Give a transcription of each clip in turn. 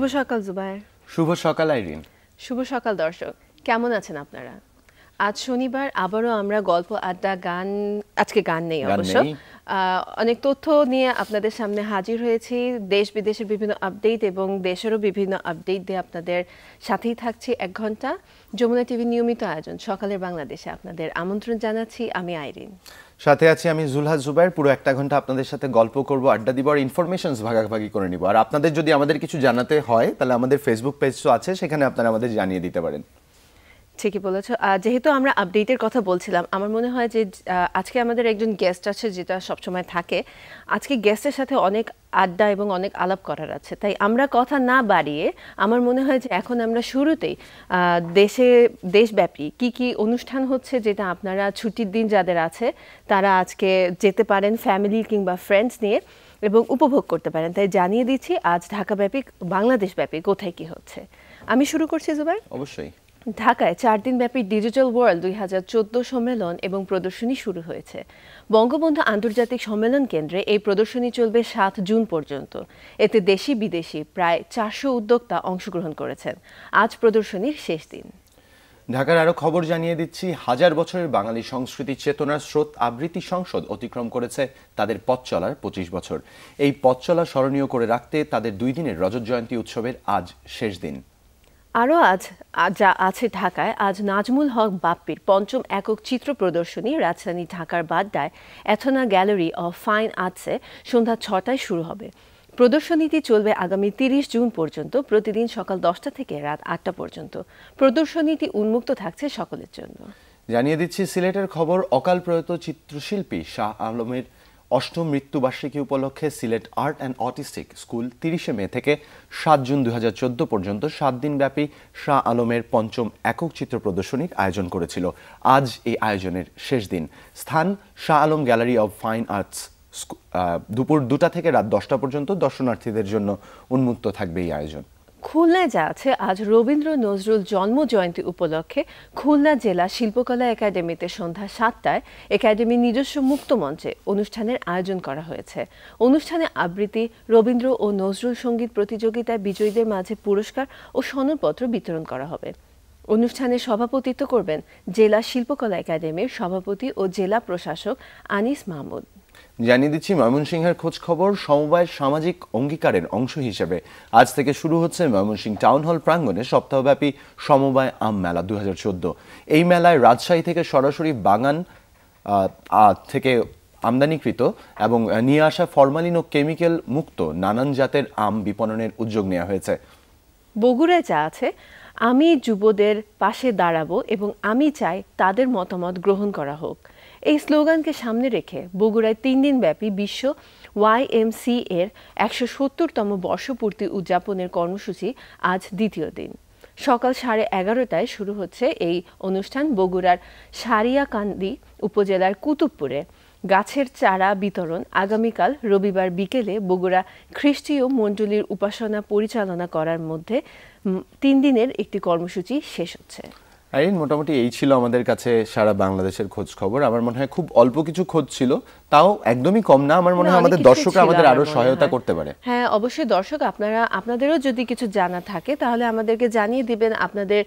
শুভ সকাল জুবায়ের। শুভ সকাল আইরিন। শুভ সকাল দর্শক, কেমন আছেন আপনারা? আজ শনিবার, আবারও আমরা গল্প আড্ডা গান, আজকে গান নেই অবশ্য, অনেক তথ্য নিয়ে আপনাদের সামনে হাজির হয়েছি। দেশ বিদেশের বিভিন্ন আপডেট এবং দেশেরও বিভিন্ন আপডেট দিয়ে আপনাদের সাথেই থাকছি 1 ঘন্টা। যমুনা টিভি নিয়মিত আয়োজন সকালের বাংলাদেশে আপনাদের আমন্ত্রণ জানাচ্ছি। আমি আইরিন, সাথে আছি আমি জুলহা জুবায়ের। পুরো 1 ঘন্টা আপনাদের সাথে গল্প করব, আড্ডা দিব আর ইনফরমেশনস ভাগাভাগি করে নিব। আর আপনাদের যদি আমাদের কিছু জানাতে হয় তাহলে আমাদের ফেসবুক পেজ তো আছে, সেখানে আপনারা আমাদের জানিয়ে দিতে পারেন। ঠিকই বলেছো। যেহেতু আমরা আপডেটের কথা বলছিলাম, আমার মনে হয় যে আজকে আমাদের একজন গেস্ট আছে যেটা সবসময় থাকে। আজকে গেস্টের সাথে অনেক আড্ডা এবং অনেক আলাপ করার আছে, তাই আমরা কথা না বাড়িয়ে আমার মনে হয় যে এখন আমরা শুরুতেই দেশব্যাপী কি কি অনুষ্ঠান হচ্ছে, যেটা আপনারা ছুটির দিন যাদের আছে তারা আজকে যেতে পারেন ফ্যামিলি কিংবা ফ্রেন্ডস নিয়ে এবং উপভোগ করতে পারেন। তাই জানিয়ে দিচ্ছি আজ ঢাকাব্যাপী, বাংলাদেশব্যাপী কোথায় কি হচ্ছে। আমি শুরু করছি জুবায়ের। অবশ্যই। ঢাকায় 4 দিনব্যাপী ডিজিটাল ওয়ার্ল্ড 2014 সম্মেলন এবং প্রদর্শনী শুরু হয়েছে। বঙ্গবন্ধু আন্তর্জাতিক সম্মেলন কেন্দ্রে এই প্রদর্শনী চলবে 7 জুন পর্যন্ত। এতে দেশি বিদেশি প্রায় 400 উদ্যোক্তা অংশগ্রহণ করেছেন। আজ প্রদর্শনীর শেষ দিন। ঢাকার আরো খবর জানিয়ে দিচ্ছি। 1000 বছরের বাঙালি সংস্কৃতি চেতনার স্রোত আবৃত্তি সংসদ অতিক্রম করেছে তাদের পথ চলার 25 বছর। এই পথ চলা স্মরণীয় করে রাখতে তাদের 2 দিনের রজত জয়ন্তী উৎসবের আজ শেষ দিন। আরও আজ যা আছে ঢাকায়, আজ নাজমুল হক বাপ্পির 5ম একক চিত্র প্রদর্শনী রাজধানী ঢাকার বাড্ডায় এথনা গ্যালারি অফ ফাইন আর্টসে সন্ধ্যা 6টায় শুরু হবে। প্রদর্শনীটি চলবে আগামী 30 জুন পর্যন্ত, প্রতিদিন সকাল 10টা থেকে রাত 8টা পর্যন্ত। প্রদর্শনীটি উন্মুক্ত থাকছে সকলের জন্য। জানিয়ে দিচ্ছি সিলেটের খবর। অকাল প্রয়াত চিত্রশিল্পী শাহ আলমের 8ম মৃত্যুবার্ষিকী উপলক্ষে Sylhet art and autistic school 30 মে থেকে 7 জুন 2014 পর্যন্ত 7 দিনব্যাপী শাহ আলমের 5ম একক চিত্র প্রদর্শনীর আয়োজন করেছিল। আজ এই আয়োজনের শেষ দিন। স্থান Shah Alam gallery of fine arts. দুপুর 2টা থেকে রাত 10টা পর্যন্ত দর্শনার্থীদের জন্য উন্মুক্ত থাকবে এই আয়োজন। খুলনায় যা আছে, আজ রবীন্দ্র নজরুল জন্ম জয়ন্তী উপলক্ষে খুলনা জেলা শিল্পকলা একাডেমিতে সন্ধ্যা 7টায় একাডেমির নিজস্ব মুক্ত মঞ্চে অনুষ্ঠানের আয়োজন করা হয়েছে। অনুষ্ঠানে আবৃত্তি, রবীন্দ্র ও নজরুল সঙ্গীত প্রতিযোগিতায় বিজয়ীদের মাঝে পুরস্কার ও সনদপত্র বিতরণ করা হবে। অনুষ্ঠানে সভাপতিত্ব করবেন জেলা শিল্পকলা একাডেমির সভাপতি ও জেলা প্রশাসক আনিস মাহমুদ। জানিয়ে দিচ্ছি ময়মনসিংহের খোঁজ খবর। সমবায়ের সামাজিক অঙ্গীকারের অংশ হিসেবে আজ থেকে শুরু হচ্ছে ময়মনসিংহ টাউন হল প্রাঙ্গণে সপ্তাহব্যাপী সমবায় আম মেলা 2014। এই মেলায় রাজশাহী থেকে সরাসরি বাগান থেকে আমদানিকৃত এবং নিয়ে আসা ফরমালিন ও কেমিক্যাল মুক্ত নানান জাতের আম বিপণনের উদ্যোগ নেওয়া হয়েছে। বগুড়ায় যা আছে, আমি যুবদের পাশে দাঁড়াবো এবং আমি চাই তাদের মতামত গ্রহণ করা হোক। এই স্লোগানকে সামনে রেখে বগুড়ায় 3 দিনব্যাপী বিশ্ব YMCA এর 170তম বর্ষপূর্তি উদযাপনের কর্মসূচি আজ দ্বিতীয় দিন। সকাল 11:30টায় শুরু হচ্ছে এই অনুষ্ঠান বগুড়ার সারিয়াকান্দি উপজেলার কুতুবপুরে। গাছের চারা বিতরণ আগামীকাল রবিবার বিকেলে বগুড়া খ্রিস্টীয় মণ্ডলীর উপাসনা পরিচালনা করার মধ্যে 3 দিনের একটি কর্মসূচি শেষ হচ্ছে। আইন মোটামুটি এই ছিল আমাদের কাছে সারা বাংলাদেশের খোঁজ খবর। আমার মনে হয় খুব অল্প কিছু খোঁজ ছিল, তাও একদমই কম না। আমার মনে হয় আমাদের দর্শকরা আমাদের আরো সহায়তা করতে পারে। হ্যাঁ, অবশ্যই দর্শক, আপনাদেরও যদি কিছু জানা থাকে তাহলে আমাদেরকে জানিয়ে দিবেন। আপনাদের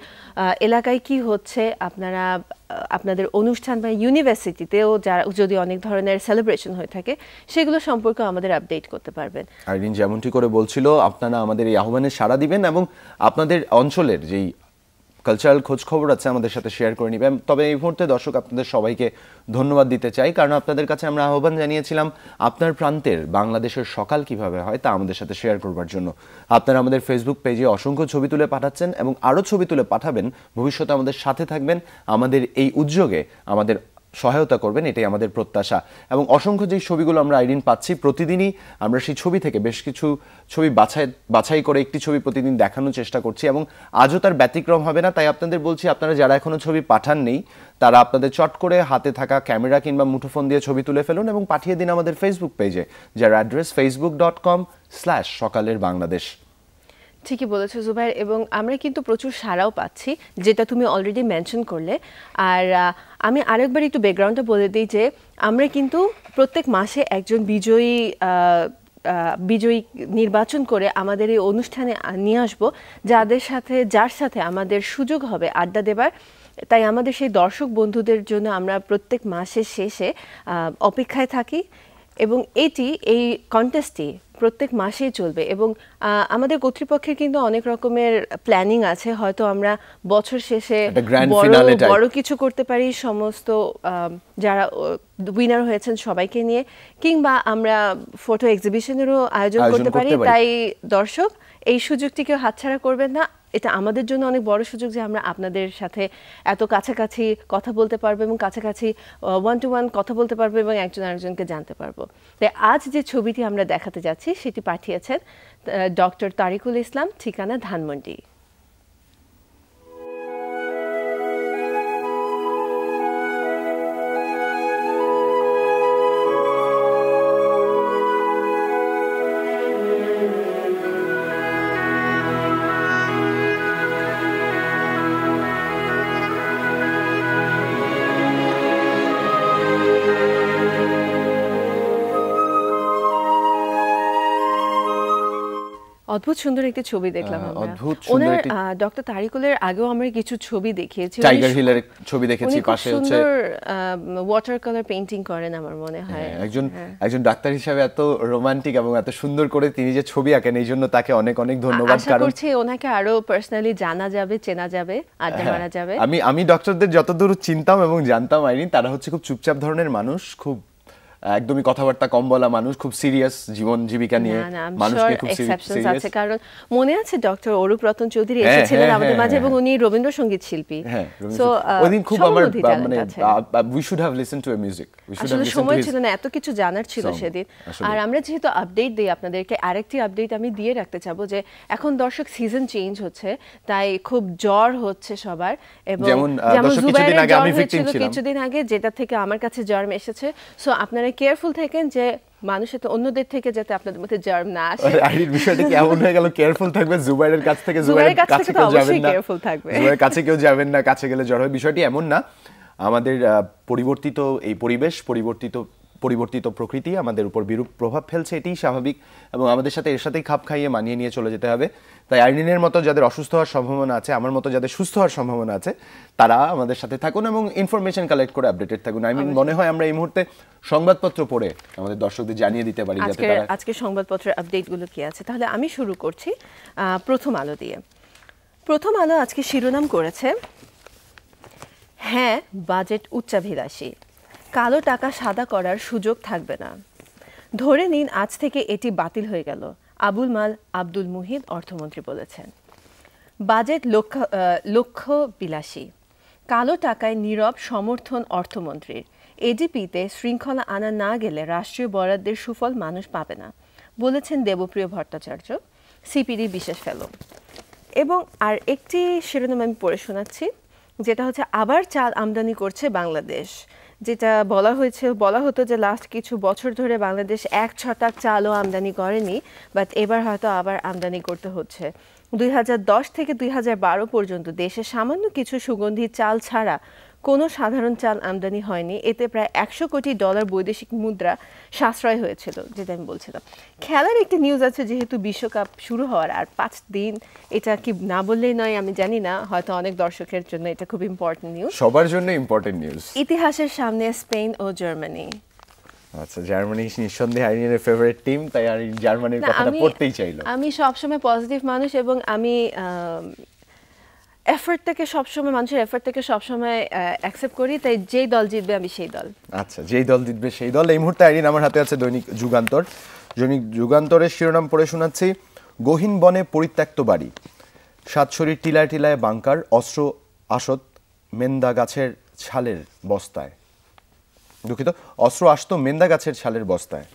এলাকায় কি হচ্ছে, আপনারা আপনাদের অনুষ্ঠান বা ইউনিভার্সিটিতেও যদি অনেক ধরনের সেলিব্রেশন হয়ে থাকে সেগুলো সম্পর্কে আমাদের আপডেট করতে পারবেন। আইরিন যেমনটি করে বলছিল, আপনারা আমাদের এই আহ্বানে সাড়া দিবেন এবং আপনাদের অঞ্চলের যেই কালচারাল খোঁজ খবর আছে আমাদের সাথে শেয়ার করে নেবেন। তবে এই মুহূর্তে দর্শক আপনাদের সবাইকে ধন্যবাদ দিতে চাই, কারণ আপনাদের কাছে আমরা আহ্বান জানিয়েছিলাম আপনার প্রান্তের বাংলাদেশের সকাল কিভাবে হয় তা আমাদের সাথে শেয়ার করবার জন্য। আপনারা আমাদের ফেসবুক পেজে অসংখ্য ছবি তুলে পাঠাচ্ছেন এবং আরও ছবি তুলে পাঠাবেন। ভবিষ্যতে আমাদের সাথে থাকবেন, আমাদের এই উদ্যোগে আমাদের সহায়তা করবেন, এটাই আমাদের প্রত্যাশা। এবং অসংখ্য যে ছবিগুলো আমরা আইরিন পাচ্ছি, প্রতিদিনই আমরা সেই ছবি থেকে বেশ কিছু ছবি বাছাই করে একটি ছবি প্রতিদিন দেখানোর চেষ্টা করছি এবং আজও তার ব্যতিক্রম হবে না। তাই আপনাদের বলছি, আপনারা যারা এখনো ছবি পাঠাননি তারা আপনাদের চট করে হাতে থাকা ক্যামেরা কিংবা মুঠোফোন দিয়ে ছবি তুলে ফেলুন এবং পাঠিয়ে দিন আমাদের ফেসবুক পেজে, যার অ্যাড্রেস facebook.com/সকালের বাংলাদেশ। ঠিকই বলেছো জুবায়ের, এবং আমরা কিন্তু প্রচুর সাড়াও পাচ্ছি, যেটা তুমি অলরেডি মেনশন করলে। আর আমি আরেকবার একটু ব্যাকগ্রাউন্ডটা বলে দিই যে আমরা কিন্তু প্রত্যেক মাসে একজন বিজয়ী বিজয়ী নির্বাচন করে আমাদের এই অনুষ্ঠানে নিয়ে আসবো, যার সাথে আমাদের সুযোগ হবে আড্ডা দেবার। তাই আমাদের সেই দর্শক বন্ধুদের জন্য আমরা প্রত্যেক মাসের শেষে অপেক্ষায় থাকি এবং এই কন্টেস্টটি প্রত্যেক মাসেই চলবে এবং আমাদের কর্তৃপক্ষের কিন্তু অনেক রকমের প্ল্যানিং আছে। হয়তো আমরা বছর শেষে বড় কিছু করতে পারি সমস্ত যারা উইনার হয়েছেন সবাইকে নিয়ে, কিংবা আমরা ফটো এক্সিবিশনেরও আয়োজন করতে পারি। তাই দর্শক এই সুযোগটিকেও হাতছাড়া করবেন না। এটা আমাদের জন্য অনেক বড় সুযোগ যে আমরা আপনাদের সাথে এত কাছাকাছি কথা বলতে পারবো এবং কাছাকাছি 1-to-1 কথা বলতে পারবো এবং একজন আরেকজনকে জানতে পারবো। তাই আজ যে ছবিটি আমরা দেখাতে যাচ্ছি সেটি পাঠিয়েছেন ডক্টর তারিকুল ইসলাম, ঠিকানা ধানমন্ডি। অদ্ভুত সুন্দর একটি ছবি দেখলাম আমরা। ওনার ডক্টর তারিকুলের আগেও আমরা কিছু ছবি দেখিয়েছি, টাইগার হিলের ছবি দেখেছি, পাশে হচ্ছে ওয়াটার কালার পেইন্টিং করেন আমার মনে হয়। একজন ডাক্তার হিসেবে এত রোমান্টিক এবং এত সুন্দর করে তিনি যে ছবি আঁকেন এই জন্য তাকে অনেক অনেক ধন্যবাদ। আশা করছি ওনাকে আরো পার্সোনালি জানা যাবে, চেনা যাবে, আড্ডা মারা যাবে। আমি ডক্টরদের যতদূর চিনতাম এবং জানতাম আইরিন, তারা হচ্ছে খুব চুপচাপ ধরনের মানুষ, খুব একদমই কথাবার্তা কম বলা মানুষ, খুব সিরিয়াস জীবন জীবিকা নিয়ে মানুষকে খুব সিরিয়াস আছে। কারণ মনে আছে ডক্টর অরূপ রতন চৌধুরী এসেছিলেন আমাদের মাঝে এবং উনি রবীন্দ্রসঙ্গীত শিল্পী। সো ওইদিন খুব আমার মানে we should have listen to A music, we should have listen to সময় ছিল না, এত কিছু জানার ছিল সেদিন। আর আমরা যেহেতু আপডেট দেই আপনাদেরকে, আরেকটি আপডেট আমি দিয়ে রাখতে চাবো যে এখন দর্শক সিজন চেঞ্জ হচ্ছে, তাই খুব জ্বর হচ্ছে সবার। এবং যেমন কিছুদিন আগে আমি ভিকটিম ছিলাম, কিছুদিন আগে যেটা থেকে আমার কাছে জ্বর এসেছে। সো আপনারা কেয়ারফুল থাকেন যে মানুষের তো অন্যদের থেকে যাতে আপনাদের মধ্যে জার্ম না আসে। আইরিন বিষয়টা কি এমন হয়ে গেল, কেয়ারফুল থাকবে জুবাইরের কাছ থেকে, জুবাইরের কাছে কেউ যাবেন না, কেয়ারফুল থাকবে, জুবাইরের কাছে কেউ যাবেন না, কাছে গেলে জ্বর হয়। বিষয়টি এমন না, আমাদের পরিবর্তিত এই পরিবেশ, পরিবর্তিত প্রকৃতি আমাদের উপর বিরূপ প্রভাব ফেলছে, এটাই স্বাভাবিক এবং আমাদের সাথে এর সাথেই খাপ খাইয়ে মানিয়ে নিয়ে চলে যেতে হবে। তাই আইরিনের মতো যাদের অসুস্থ হওয়ার সম্ভাবনা আছে, আমার মতো যাদের সুস্থ হওয়ার সম্ভাবনা আছে, তারা আমাদের সাথে থাকুন এবং ইনফরমেশন কালেক্ট করে আপডেটেড থাকুন। মনে হয় আমরা এই মুহূর্তে সংবাদপত্র পড়ে আমাদের দর্শকদের জানিয়ে দিতে পারি যাতে তারা আজকে সংবাদপত্রের আপডেটগুলো কি আছে। তাহলে আমি শুরু করছি প্রথম আলো দিয়ে। প্রথম আলো আজকে শিরোনাম করেছে, হ্যাঁ বাজেট উচ্চাভিলাষী, কালো টাকা সাদা করার সুযোগ থাকবে না, ধরে নিন আজ থেকে এটি বাতিল হয়ে গেল, আবুল মাল আব্দুল মুহিত অর্থমন্ত্রী বলেছেন। বাজেট লক্ষ্য বিলাসী, কালো টাকায় নীরব সমর্থন অর্থমন্ত্রীর। এডিপিতে শৃঙ্খলা আনা না গেলে রাষ্ট্রীয় বরাদ্দের সুফল মানুষ পাবে না বলেছেন দেবপ্রিয় ভট্টাচার্য, সিপিডি বিশেষ ফেলো। এবং আর একটি শিরোনাম আমি পড়ে শোনাচ্ছি, যেটা হচ্ছে আবার চাল আমদানি করছে বাংলাদেশ। যেটা বলা হতো যে লাস্ট কিছু বছর ধরে বাংলাদেশ 1 ছটাক চালও আমদানি করেনি, বাট এবার হয়তো আবার আমদানি করতে হচ্ছে। 2010 থেকে 2012 পর্যন্ত দেশে সামান্য কিছু সুগন্ধি চাল ছাড়া কোনো সাধারণ চাল আমদানি হয়নি। এতে প্রায় $100 কোটি বৈদেশিক মুদ্রা সাশ্রয় হয়েছিল, যেটা আমি বলছিলাম। খেলার একটি নিউজ আছে, যেহেতু বিশ্বকাপ শুরু হওয়ার আর 5 দিন, এটা কি না বললেই নয়, আমি জানি না, হয়তো অনেক দর্শকের জন্য এটা খুব ইম্পর্টেন্ট নিউজ, সবার জন্য ইম্পর্টেন্ট নিউজ। ইতিহাসের সামনে স্পেন ও জার্মানি। আচ্ছা, জার্মানি নিঃসন্দেহে আইরিনের ফেভারিট টিম, তাই আইরিন জার্মানির কথাটা পড়তেই চাইলো। আমি সবসময় পজিটিভ মানুষ এবং আমি মানুষের এফর্ট থেকে সবসময় অ্যাকসেপ্ট করি, তাই যেই দল জিতবে আমি সেই দল। আচ্ছা, যেই দল জিতবে সেই দল। এই মুহূর্তে আইরিন আমার হাতে আছে দৈনিক যুগান্তর। দৈনিক যুগান্তরের শিরোনাম পড়ে শোনাচ্ছি, গহীন বনে পরিত্যক্ত বাড়ি, সাতশরীর টিলায় টিলায় বাংকার, অস্ত্র আসত মেন্দা গাছের ছালের বস্তায়। অস্ত্র আসত মেন্দা গাছের ছালের বস্তায়।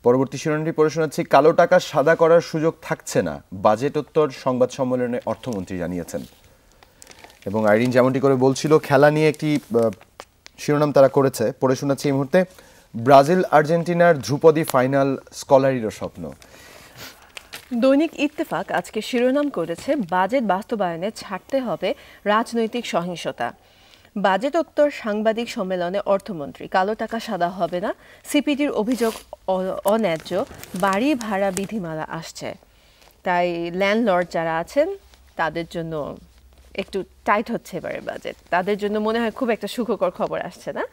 পরবর্তী শিরোনামটি পড়ে শোনাচ্ছি, কালো টাকা সাদা করার সুযোগ থাকছে না, বাজেটোত্তর সংবাদ সম্মেলনে অর্থমন্ত্রী জানিয়েছেন। এবং আইরিন যেমনটি করে বলছিল, খেলা নিয়ে একটি শিরোনাম তারা করেছে, পড়ে শোনাচ্ছি এই মুহূর্তে, ব্রাজিল আর্জেন্টিনার ধ্রুপদী ফাইনাল, স্কলারিরও স্বপ্ন। দৈনিক ইত্তেফাক আজকে শিরোনাম করেছে, বাজেট বাস্তবায়নে ছাড়তে হবে রাজনৈতিক সহিংসতা। বাজেটোত্তর সাংবাদিক সম্মেলনে অর্থমন্ত্রী কালো টাকা সাদা হবে না, সিপিডির অভিযোগ অন্যায্য, বাড়ি ভাড়া বিধিমালা আসছে। তাই ল্যান্ডলর্ড যারা আছেন তাদের জন্য একটু টাইট হচ্ছে এবারে বাজেট, তাদের জন্য মনে হয় খুব একটা সুখকর খবর আসছে না।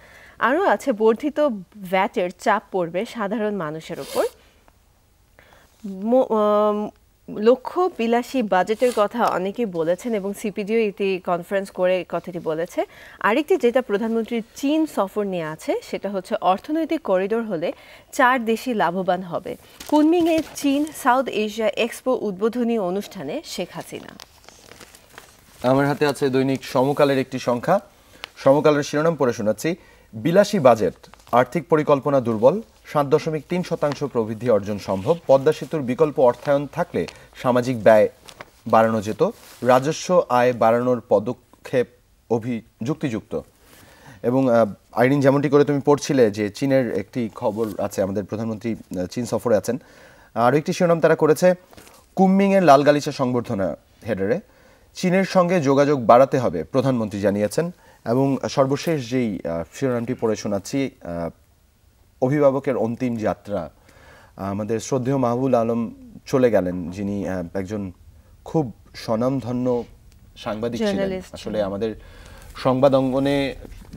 আরও আছে বর্ধিত ভ্যাটের চাপ পড়বে সাধারণ মানুষের ওপর। লক্ষ্য বিলাসী বাজেটের কথা অনেকেই বলেছেন এবং সিপিডিও এটি কনফারেন্স করে কথাটি বলেছে। আরেকটি যেটা প্রধানমন্ত্রীর চীন সফর নিয়ে আছে সেটা হচ্ছে অর্থনৈতিক করিডোর হলে 4 দেশই লাভবান হবে। কুনমিংয়ে চীন সাউথ এশিয়া এক্সপো উদ্বোধনী অনুষ্ঠানে শেখ হাসিনা। আমার হাতে আছে দৈনিক সমকালের একটি সংখ্যা। সমকালের শিরোনাম পড়ে শোনাচ্ছি, বিলাসী বাজেট, আর্থিক পরিকল্পনা দুর্বল, 7.3% প্রবৃদ্ধি অর্জন সম্ভব, পদ্মা সেতুর বিকল্প অর্থায়ন থাকলে সামাজিক ব্যয় বাড়ানো যেত, রাজস্ব আয় বাড়ানোর পদক্ষেপ যুক্তিযুক্ত। এবং আইরিন, যেমনটি করে তুমি পড়ছিলে যে চীনের একটি খবর আছে, আমাদের প্রধানমন্ত্রী চীন সফরে আছেন। আরও একটি শিরোনাম তারা করেছে, কুনমিংয়ের লাল গালিচা সংবর্ধনা হেডারে, চীনের সঙ্গে যোগাযোগ বাড়াতে হবে প্রধানমন্ত্রী জানিয়েছেন। এবং সর্বশেষ যেই শিরোনামটি পড়ে শোনাচ্ছি, অভিভাবকের অন্তিম যাত্রা। আমাদের শ্রদ্ধেয় মাহবুব আলম চলে গেলেন, যিনি একজন খুব স্বনামধন্য সাংবাদিক ছিলেন। আসলে আমাদের সংবাদ অঙ্গনে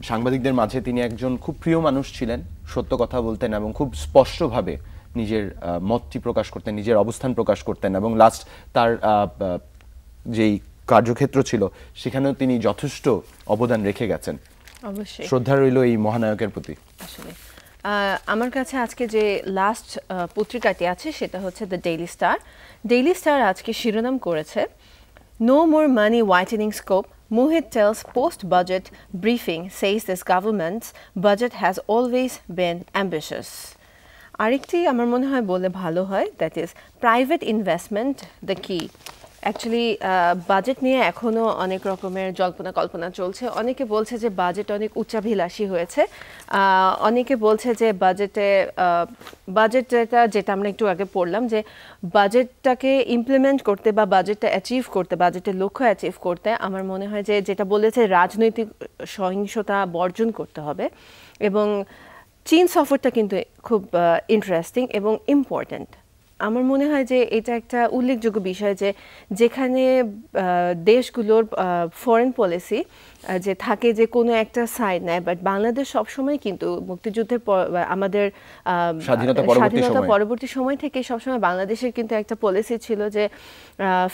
সাংবাদিকদের মাঝে তিনি একজন খুব প্রিয় মানুষ ছিলেন, সত্য কথা বলতেন এবং খুব স্পষ্টভাবে নিজের মতটি প্রকাশ করতেন, নিজের অবস্থান প্রকাশ করতেন। এবং লাস্ট তার যেই কার্যক্ষেত্র ছিল সেখানেও তিনি যথেষ্ট অবদান রেখে গেছেন। অবশ্যই শ্রদ্ধা রইল এই মহানায়কের প্রতি। আসলে আমার কাছে আজকে যে লাস্ট পত্রিকাটি আছে সেটা হচ্ছে the daily star. Daily star আজকে শিরোনাম করেছে, no more money whitening scope, Mohit tells post-budget briefing says this government's budget has always been ambitious. আরেকটি আমার মনে হয় বলে ভালো হয়, that is private investment the কি। অ্যাকচুয়ালি বাজেট নিয়ে এখনও অনেক রকমের জল্পনা কল্পনা চলছে। অনেকে বলছে যে বাজেট অনেক উচ্চাভিলাষী হয়েছে, অনেকে বলছে যে বাজেটটা যেটা আমরা একটু আগে পড়লাম, যে বাজেটটাকে ইমপ্লিমেন্ট করতে বা বাজেটটা অ্যাচিভ করতে, বাজেটের লক্ষ্য অ্যাচিভ করতে আমার মনে হয় যে যেটা বলেছে রাজনৈতিক সহিংসতা বর্জন করতে হবে। এবং চীন সফরটা কিন্তু খুব ইন্টারেস্টিং এবং ইম্পর্ট্যান্ট। আমার মনে হয় যে এটা একটা উল্লেখযোগ্য বিষয় যে যেখানে দেশগুলোর ফরেন পলিসি যে থাকে যে কোনো একটা সাইড নেয়, বাট বাংলাদেশ সবসময় কিন্তু মুক্তিযুদ্ধের আমাদের স্বাধীনতা পরবর্তী সময় থেকে সবসময় বাংলাদেশের কিন্তু একটা পলিসি ছিল যে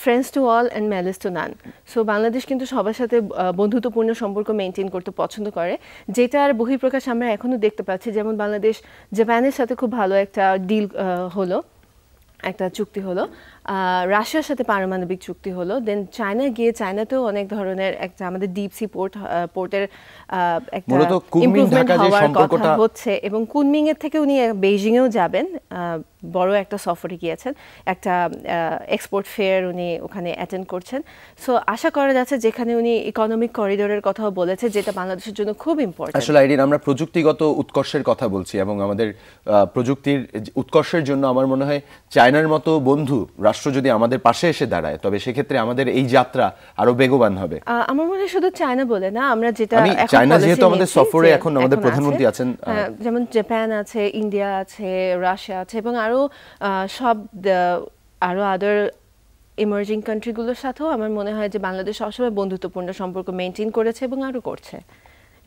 friends to all and malice two naan. So Bangladesh কিন্তু সবার সাথে বন্ধুত্বপূর্ণ সম্পর্ক মেনটেন করতে পছন্দ করে, যেটার বহিঃপ্রকাশ আমরা এখনও দেখতে পাচ্ছি। যেমন বাংলাদেশ জাপানের সাথে খুব ভালো একটা ডিল হলো, একটা চুক্তি হলো, রাশিয়ার সাথে পারমাণবিক চুক্তি হলো, দেন চায়না গিয়ে চায়নাতেও অনেক ধরনের একটা আমাদের ডিপ সি পোর্টের একটা ইমপ্রুভমেন্ট হওয়ার কথা হচ্ছে। এবং কুনমিং এর থেকে উনি বেইজিংয়েও যাবেন, বড় একটা সফরে গিয়েছেন, একটা এক্সপোর্ট ফেয়ার উনি ওখানে অ্যাটেন্ড করছেন। সো আশা করা যাচ্ছে যেখানে উনি ইকোনমিক করিডোরের কথাও বলেছে, যেটা বাংলাদেশের জন্য খুব ইম্পর্টেন্ট। আসলে আইরিন, আমরা প্রযুক্তিগত উৎকর্ষের কথা বলছি এবং আমাদের প্রযুক্তির উৎকর্ষের জন্য আমার মনে হয় চায়নার মতো বন্ধু রাষ্ট্র যদি আমাদের পাশে এসে দাঁড়ায়, তবে সেক্ষেত্রে আমাদের এই যাত্রা আরো বেগবান হবে। আমার মনে হয় শুধু চায়না বলে না, আমরা যেটা চায়না যেহেতু আমাদের সফরে এখন আমাদের প্রধানমন্ত্রী আছেন, যেমন জাপান আছে, ইন্ডিয়া আছে, রাশিয়া আছে এবং আরো সব আরো আদার ইমার্জিং কান্ট্রিগুলোর সাথেও আমার মনে হয় যে বাংলাদেশ সবসময় বন্ধুত্বপূর্ণ সম্পর্ক মেনটেন করেছে এবং আরো করছে,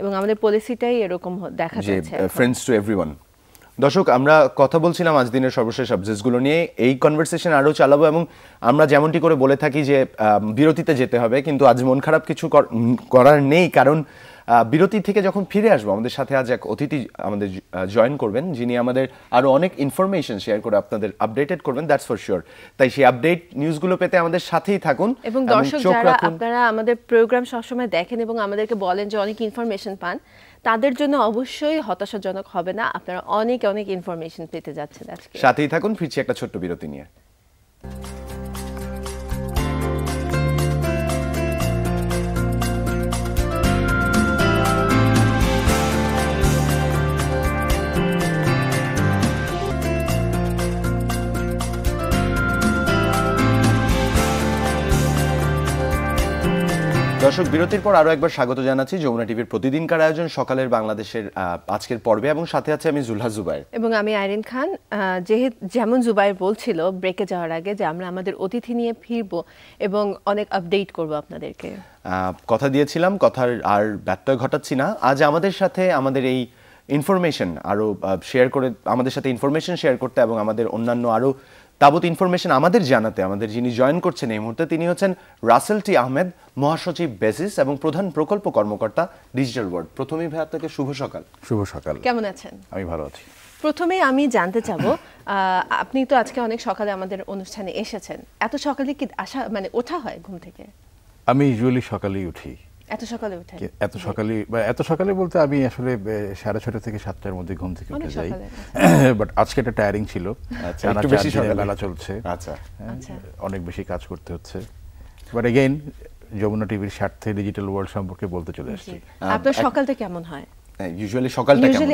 এবং আমাদের পলিসিটাই এরকম দেখা যাচ্ছে, ফ্রেন্ডস টু এভরিওয়ান। দর্শক, আমরা কথা বলছিলাম আজ দিনের সর্বশেষ সাবজেক্টসগুলো নিয়ে। এই কনভারসেশন আরও চালাবো এবং আমরা যেমনটি করে বলে থাকি যে বিরতিতে যেতে হবে, কিন্তু আজ মন খারাপ কিছু করার নেই, কারণ বিরতি থেকে যখন ফিরে আসবো আমাদের সাথে আজ এক অতিথি আমাদের জয়েন করবেন, যিনি আমাদের আরও অনেক ইনফরমেশন শেয়ার করে আপনাদের আপডেটেড করবেন, দ্যাটস ফর শিওর। তাই সেই আপডেট নিউজগুলো পেতে আমাদের সাথেই থাকুন। এবং দর্শক যারা আপনারা আমাদের প্রোগ্রাম সবসময় দেখেন এবং আমাদেরকে বলেন যে অনেক ইনফরমেশন পান, তাদের জন্য অবশ্যই হতাশাজনক হবে না, আপনারা অনেক অনেক ইনফরমেশন পেতে যাচ্ছেন আজকে। সাথেই থাকুন, ফিরছি একটা ছোট্ট বিরতি নিয়ে। দর্শক, বিরতির পর আরো একবার স্বাগত জানাচ্ছি যমুনা টিভির প্রতিদিনকার আয়োজন সকালের বাংলাদেশের আজকের পর্বে, এবং সাথে আছে আমি জুলহা জুবাইর এবং আমি আইরিন খান। যেমন জুবাইর বলছিল ব্রেকে যাওয়ার আগে যে আমরা আমাদের অতিথি নিয়ে ফিরবো এবং অনেক আপডেট করব আপনাদেরকে। কথা দিয়েছিলাম, কথার আর ব্যত্যয় ঘটাচ্ছি না। আজ আমাদের সাথে আমাদের এই ইনফরমেশন আরো শেয়ার করে, আমাদের সাথে ইনফরমেশন শেয়ার করতে এবং আমাদের অন্যান্য আরো তাবৎ ইনফরমেশন আমাদের জানাতে আমাদের যিনি জয়েন করছেন এই মুহূর্তে, তিনি হচ্ছেন রাসেল টি আহমেদ, মহাসচিব বেসিস এবং প্রধান প্রকল্প কর্মকর্তা ডিজিটাল ওয়ার্ল্ড। প্রথমেই ভাই আপনাকে শুভ সকাল। শুভ সকাল। কেমন আছেন? আমি ভালো আছি। প্রথমে আমি জানতে চাবো, আপনি তো আজকে অনেক সকালে আমাদের অনুষ্ঠানে এসেছেন, এত সকালে কি আসা মানে ওঠা হয় ঘুম থেকে? আমি ইউজুয়ালি সকালেই উঠি। এত সকালে উঠেন? এত সকালে বলতে আমি আসলে 6:30 থেকে 7টার মধ্যে ঘুম থেকে উঠে যাই, বাট আজকে এটা টায়ারিং ছিল। একটু বেশি সকালে মেলা চলছে, আচ্ছা, অনেক বেশি কাজ করতে হচ্ছে, বাট এগেইন যমুনা টিভির স্বার্থে ডিজিটাল ওয়ার্ল্ড সম্পর্কে বলতে চলে আসছি। আপনার সকালটা কেমন হয়? ইউজুয়ালি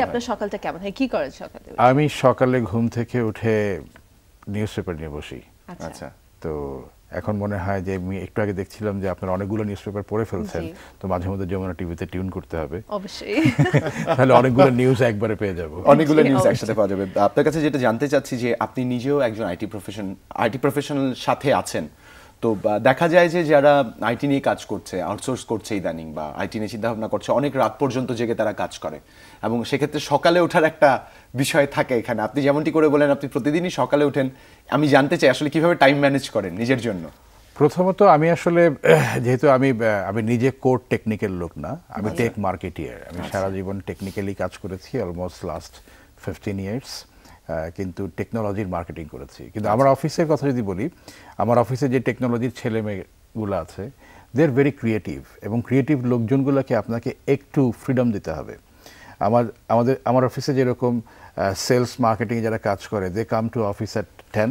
আপনার সকালটা কেমন হয়, কি করেন সকালে? আমি সকালে ঘুম থেকে উঠে নিউজ পেপার নিয়ে বসি। আচ্ছা, তো এখন মনে হয় যে আমি একটু আগে দেখছিলাম যে আপনারা অনেকগুলো নিউজ পেপার পড়ে ফেলছেন, তো মাঝে মধ্যে যমুনা টিভিতে টিউন করতে হবে অবশ্যই, তাহলে অনেকগুলো নিউজ একবারে পেয়ে যাব, অনেকগুলো নিউজ একসাথে পাওয়া যাবে। আপনার কাছে যেটা জানতে চাচ্ছি যে আপনি নিজেও একজন আইটি প্রফেশনাল সাথে আছেন, তো দেখা যায় যে যারা আইটি নিয়ে কাজ করছে, আউটসোর্স করছে ইদানিং, বা আইটি নিয়ে চিন্তা ভাবনা করছে, অনেক রাত পর্যন্ত জেগে তারা কাজ করে, এবং সেক্ষেত্রে সকালে ওঠার একটা বিষয় থাকে এখানে। আপনি যেমনটি করে বলেন আপনি প্রতিদিনই সকালে ওঠেন, আমি জানতে চাই আসলে কিভাবে টাইম ম্যানেজ করেন নিজের জন্য? প্রথমত আমি আসলে যেহেতু আমি নিজে কোর টেকনিক্যাল লোক না, আমি টেক মার্কেটিয়ার। আমি সারা জীবন টেকনিক্যালি কাজ করেছি, অলমোস্ট লাস্ট 15 ইয়ার্স, কিন্তু টেকনোলজির মার্কেটিং করেছি। কিন্তু আমার অফিসের কথা যদি বলি, আমার অফিসে যে টেকনোলজির ছেলে মেয়েগুলো আছে, দে আর ভেরি ক্রিয়েটিভ, এবং ক্রিয়েটিভ লোকজনগুলোকে আপনাকে একটু ফ্রিডম দিতে হবে। আমার অফিসে যেরকম সেলস মার্কেটিং যারা কাজ করে, they come to office at 10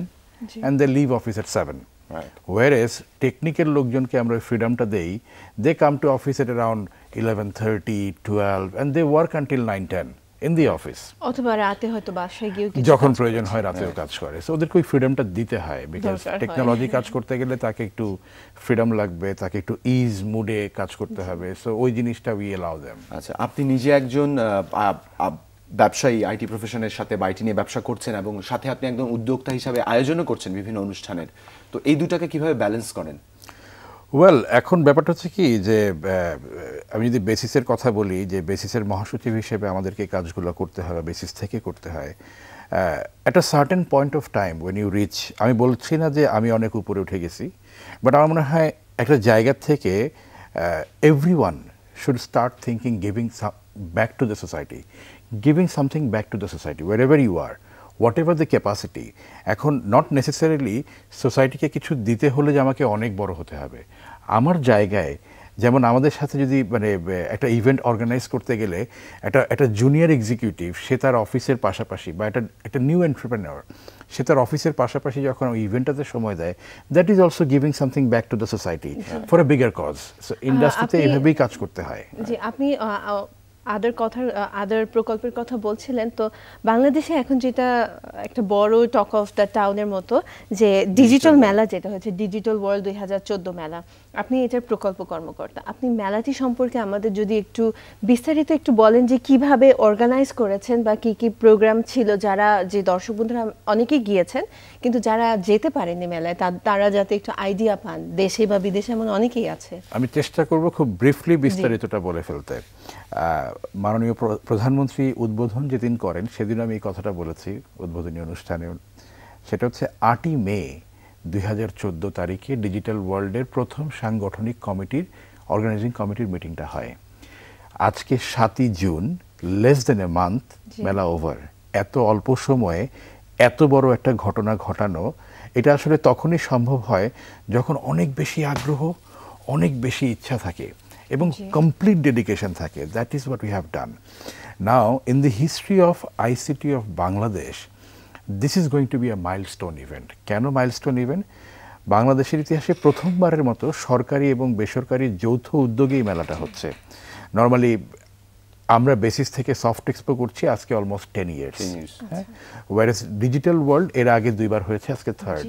and they leave office at 7। Whereas technical লোকজনকে আমরা ফ্রিডমটা দেই, they come to office at around 11:30, 12 and they work until 9-10 in the office, অথবা রাতে হয়তো বাসায় গিয়ে যখন প্রয়োজন হয় রাতেও কাজ করে। সো ওদেরকে ওই ফ্রিডমটা দিতে হয়, বিকজ টেকনোলজি কাজ করতে গেলে তাকে একটু ফ্রিডম লাগবে, তাকে একটু ইজ মুডে কাজ করতে হবে। সো ওই জিনিসটা উই অ্যালাউ দেম। আচ্ছা, আপনি নিজে একজন ব্যবসায়ী, আইটি প্রফেশনের সাথে বা আইটি নিয়ে ব্যবসা করছেন, এবং সাথে আপনি একদম উদ্যোক্তা হিসাবে আয়োজনও করছেন বিভিন্ন অনুষ্ঠানের, তো এই দুটাকে কিভাবে ব্যালেন্স করেন? ওয়েল, এখন ব্যাপারটা হচ্ছে কি যে আমি যদি বেসিসের কথা বলি, যে বেসিসের মহাসচিব হিসেবে আমাদেরকে কাজগুলো করতে হয়, বেসিস থেকে করতে হয়। একটা certain point of time when you reach, আমি বলছি না যে আমি অনেক উপরে উঠে গেছি, বাট আমার মনে হয় একটা জায়গা থেকে everyone should start thinking giving back to the society, giving something back to the society wherever you are, whatever the capacity. এখন নট নেসেসারিলি সোসাইটিকে কিছু দিতে হলে যে আমাকে অনেক বড় হতে হবে। আমার জায়গায়, যেমন আমাদের সাথে যদি মানে একটা ইভেন্ট অর্গানাইজ করতে গেলে একটা জুনিয়র এক্সিকিউটিভ, সে তার অফিসের পাশাপাশি, বা একটা নিউ এন্টারপ্রেনার, সে তার অফিসের পাশাপাশি যখন ওই ইভেন্টটাতে সময় দেয়, that is also giving something back to the society for a bigger cause. So ইন্ডাস্ট্রিতে এইভাবেই কাজ করতে হয়। জি, আপনি আদার প্রকল্পের কথা বলছিলেন, তো বাংলাদেশে এখন যেটা একটা বড় টক অফ দ্য টাউনের মতো যে ডিজিটাল মেলা, যেটা হচ্ছে ডিজিটাল ওয়ার্ল্ড 2014 মেলা, আপনি এটার প্রকল্প কর্মকর্তা। আপনি মেলাটি সম্পর্কে আমাদের যদি একটু বিস্তারিত একটু বলেন যে কিভাবে অর্গানাইজ করেছেন, বা কি কি প্রোগ্রাম ছিল, যারা যে দর্শক বন্ধুরা অনেকেই গিয়েছেন কিন্তু যারা যেতে পারেনি মেলায়, তারা যাতে একটু আইডিয়া পান, দেশে বা বিদেশে এমন অনেকেই আছে। আমি চেষ্টা করব খুব ব্রিফলি বিস্তারিতটা বলে ফেলতে। মাননীয় প্রধানমন্ত্রী উদ্বোধন যেদিন করেন, সেদিন আমি এই কথাটা বলেছি উদ্বোধনী অনুষ্ঠানে। সেটা হচ্ছে 8ই মে 2014 তারিখে ডিজিটাল ওয়ার্ল্ডের প্রথম সাংগঠনিক কমিটির, অর্গানাইজিং কমিটির মিটিংটা হয়। আজকে 7ই June, less than a month, মেলা ওভার। এত অল্প সময়ে এত বড় একটা ঘটনা ঘটানো, এটা আসলে তখনই সম্ভব হয় যখন অনেক বেশি আগ্রহ, অনেক বেশি ইচ্ছা থাকে এবং কমপ্লিট ডেডিকেশন থাকে। That is what we have done. Now in the history of ICT of Bangladesh, this is going to be a milestone event. কেন মাইলস্টোন ইভেন্ট? বাংলাদেশের ইতিহাসে প্রথমবারের মতো সরকারি এবং বেসরকারি যৌথ উদ্যোগেই মেলাটা হচ্ছে। নর্মালি আমরা বেসিস থেকে সফট এক্সপো করছি আজকে অলমোস্ট 10 ইয়ার্স, ওয়ারেস ডিজিটাল ওয়ার্ল্ড এর আগে 2বার হয়েছে, আজকে 3rd।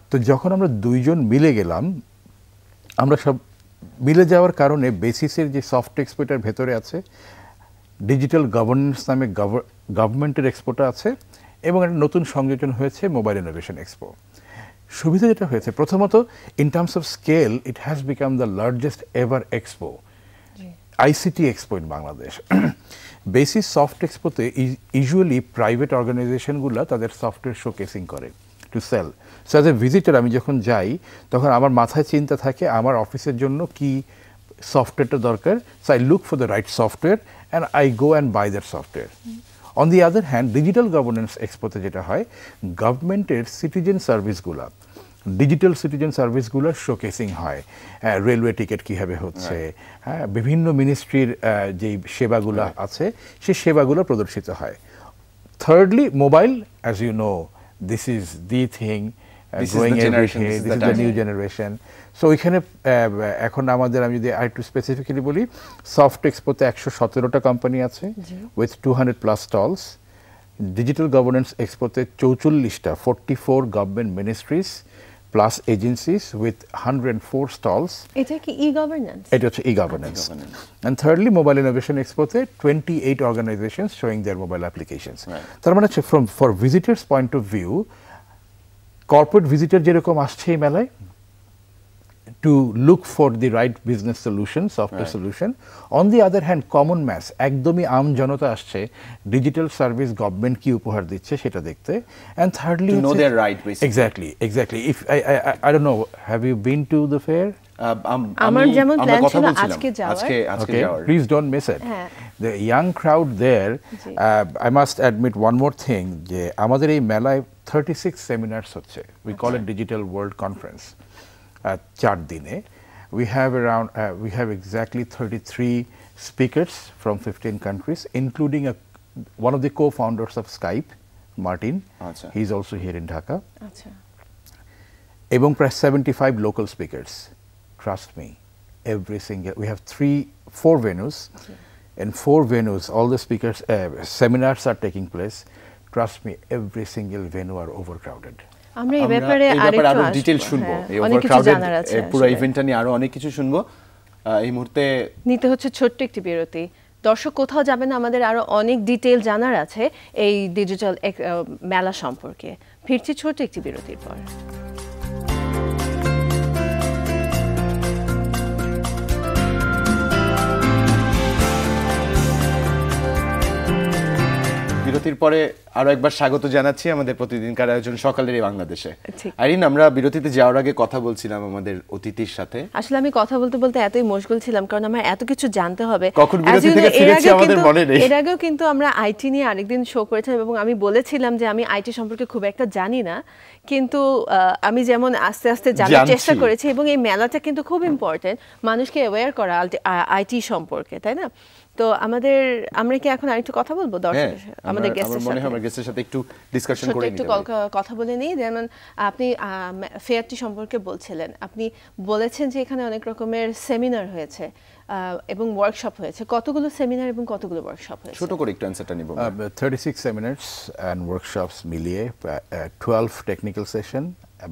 তো যখন আমরা দুইজন মিলে গেলাম, আমরা সব মিলে যাওয়ার কারণে বেসিসের যে সফট এক্সপোটার ভেতরে আছে, ডিজিটাল গভর্নেন্স নামে গভর্নমেন্টের এক্সপোটা আছে, এবং একটা নতুন সংযোজন হয়েছে মোবাইল ইনোভেশন এক্সপো। সুবিধা যেটা হয়েছে, প্রথমত in terms of scale it has become the largest ever expo, ICT expo in Bangladesh. BASIS soft এক্সপোতে ইউজুয়ালি প্রাইভেট অর্গানাইজেশনগুলো তাদের সফটওয়্যার শোকেসিং করে to sell. So as a visitor আমি যখন যাই তখন আমার মাথায় চিন্তা থাকে আমার অফিসের জন্য কি সফটওয়্যারটা দরকার, so I look for the right software and I go and buy that software. On the other hand digital governance এক্সপোতে যেটা হয়, গভর্নমেন্টের সিটিজেন সার্ভিসগুলা, ডিজিটাল সিটিজেন সার্ভিসগুলোর শোকেসিং হয়, রেলওয়ে টিকিট কীভাবে হচ্ছে, হ্যাঁ, বিভিন্ন মিনিস্ট্রির যেই সেবাগুলো আছে সেই সেবাগুলো প্রদর্শিত হয়। Thirdly mobile, as you know, this is the thing growing every day, this is the new generation. So ওইখানে এখন আমাদের, আমি যদি আরেকটু স্পেসিফিক্যালি বলি, সফট এক্সপোতে 117টা কোম্পানি আছে উইথ 200+ স্টলস। ডিজিটাল গভর্নেন্স এক্সপোতে 44টা 44 government ministries plus agencies with 104 stalls. এটা কি ই-গভর্নেন্স? এটা হচ্ছে e-governance. And thirdly mobile innovation এক্সপোতে 28 organisations showing their mobile applications. তার মানে হচ্ছে for visitors point of view, corporate visitor যেরকম আসছে এই মেলায় to look for the right business solution, software solution. On the other hand, common mass, একদমই আম জনতা আসছে ডিজিটাল সার্ভিস গভর্নমেন্ট কি উপহার দিচ্ছে সেটা দেখতে। And thirdly, to know their right, basically. Exactly. If I don't know, have you been to the fair? আমার যেমন plan ছিল আজকে যাওয়ার। Okay, please don't miss it. The young crowd there, I must admit one more thing, যে আমাদের এই মেলায় 36 সেমিনারস হচ্ছে, we call it Digital World Conference. 4 দিনে we have exactly 33 speakers from 15 countries, including one of the co-founders of Skype, Martin. He is also here in Dhaka. এবং প্রায় 75 local speakers. Trust me, we have 4 venues. In 4 venues, all the speakers seminars are taking place. Trust me, every single venue are overcrowded. আমরা এই ব্যাপারে আরো detail শুনবো, এই overcrowded পুরো ইভেন্টটা নিয়ে আরো অনেক কিছু শুনবো। এই মুহূর্তে নিতে হচ্ছে ছোট্ট একটি বিরতি। দর্শক কোথাও যাবেন না, আমাদের আরো অনেক ডিটেইল জানার আছে এই ডিজিটাল মেলা সম্পর্কে। ফিরছি ছোট্ট একটি বিরতির পর। বিরতির পরে আরো একবার স্বাগত জানাচ্ছি আমাদের প্রতিদিনকার আয়োজন সকালের এই বাংলাদেশে। আইরিন, আমরা বিরতিতে যাওয়ার আগে কথা বলছিলাম আমাদের অতিথির সাথে। আসলে আমি কথা বলতে বলতে এতই মশগুল ছিলাম, কারণ আমার এত কিছু জানতে হবে। কখন বিরতি থেকে ফিরেছি আমাদের মনে নেই। এর আগেও কিন্তু আমরা আইটি নিয়ে আরেকদিন শো করেছিলাম এবং আমি বলেছিলাম যে আমি আইটি সম্পর্কে খুব একটা জানি না, কিন্তু আমি যেমন আস্তে আস্তে জানার চেষ্টা করেছি। এবং এই মেলাটা কিন্তু খুব ইম্পর্টেন্ট, মানুষকে অ্যাওয়্যার করা আইটি সম্পর্কে, তাই না? তো আমরা কি এখন আরেকটু কথা বলবো দর্শক আমাদের গেস্টের সাথে একটু ডিসকাশন করে নিতে, একটু কথা বলে নিই। যেমন আপনি ফেয়ারটি সম্পর্কে বলছিলেন, আপনি বলেছেন যে এখানে অনেক রকমের সেমিনার হয়েছে এবং ওয়ার্কশপ হয়েছে। কতগুলো সেমিনার এবং কতগুলো ওয়ার্কশপ হয়েছে? ছোট করে একটু অ্যানসারটা নিব। 36 সেমিনারস এন্ড ওয়ার্কশপস মিলিয়ে 12 টেকনিক্যাল সেশন,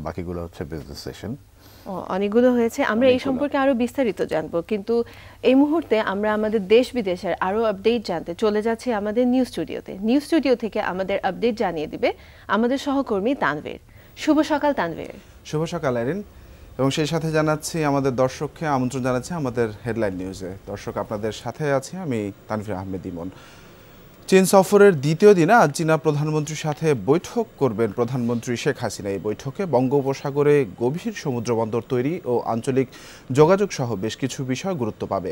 বাকিগুলো হচ্ছে বিজনেস সেশন। অনেকগুলো হয়েছে। আমরা এই সম্পর্কে আরো বিস্তারিত জানবো, কিন্তু এই মুহূর্তে আমরা আমাদের দেশ বিদেশের আরো আপডেট জানতে চলে যাচ্ছি আমাদের নিউজ স্টুডিওতে। নিউজ স্টুডিও থেকে আমাদের আপডেট জানিয়ে দিবে আমাদের সহকর্মী তানভীর। শুভ সকাল তানভীর। শুভ সকাল আইরিন, এবং সেই সাথে জানাচ্ছি আমাদের দর্শককে আমন্ত্রণ জানাচ্ছি আমাদের হেডলাইন নিউজে। দর্শক, আপনাদের সাথে আছি আমি তানভীর আহমেদ ইমন। চীন সফরের দ্বিতীয় দিনে আজ চীনা প্রধানমন্ত্রীর সাথে বৈঠক করবেন প্রধানমন্ত্রী শেখ হাসিনা। এই বৈঠকে বঙ্গোপসাগরে গভীর সমুদ্রবন্দর তৈরি ও আঞ্চলিক যোগাযোগ সহ বেশ কিছু বিষয় গুরুত্ব পাবে।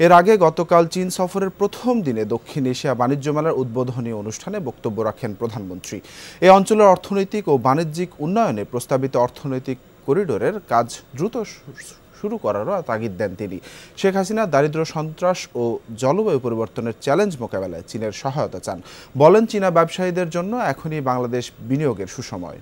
এর আগে গতকাল চীন সফরের প্রথম দিনে দক্ষিণ এশিয়া বাণিজ্য মেলার উদ্বোধনী অনুষ্ঠানে বক্তব্য রাখেন প্রধানমন্ত্রী। এই অঞ্চলের অর্থনৈতিক ও বাণিজ্যিক উন্নয়নে প্রস্তাবিত অর্থনৈতিক করিডোরের কাজ দ্রুত শুরু করারও তাগিদ দেন তিনি। শেখ হাসিনা দারিদ্র্য, সন্ত্রাস ও জলবায়ু পরিবর্তনের চ্যালেঞ্জ মোকাবেলায় চীনের সহায়তা চান। বলেন, চীনা ব্যবসায়ীদের জন্য এখনই বাংলাদেশ বিনিয়োগের সুসময়।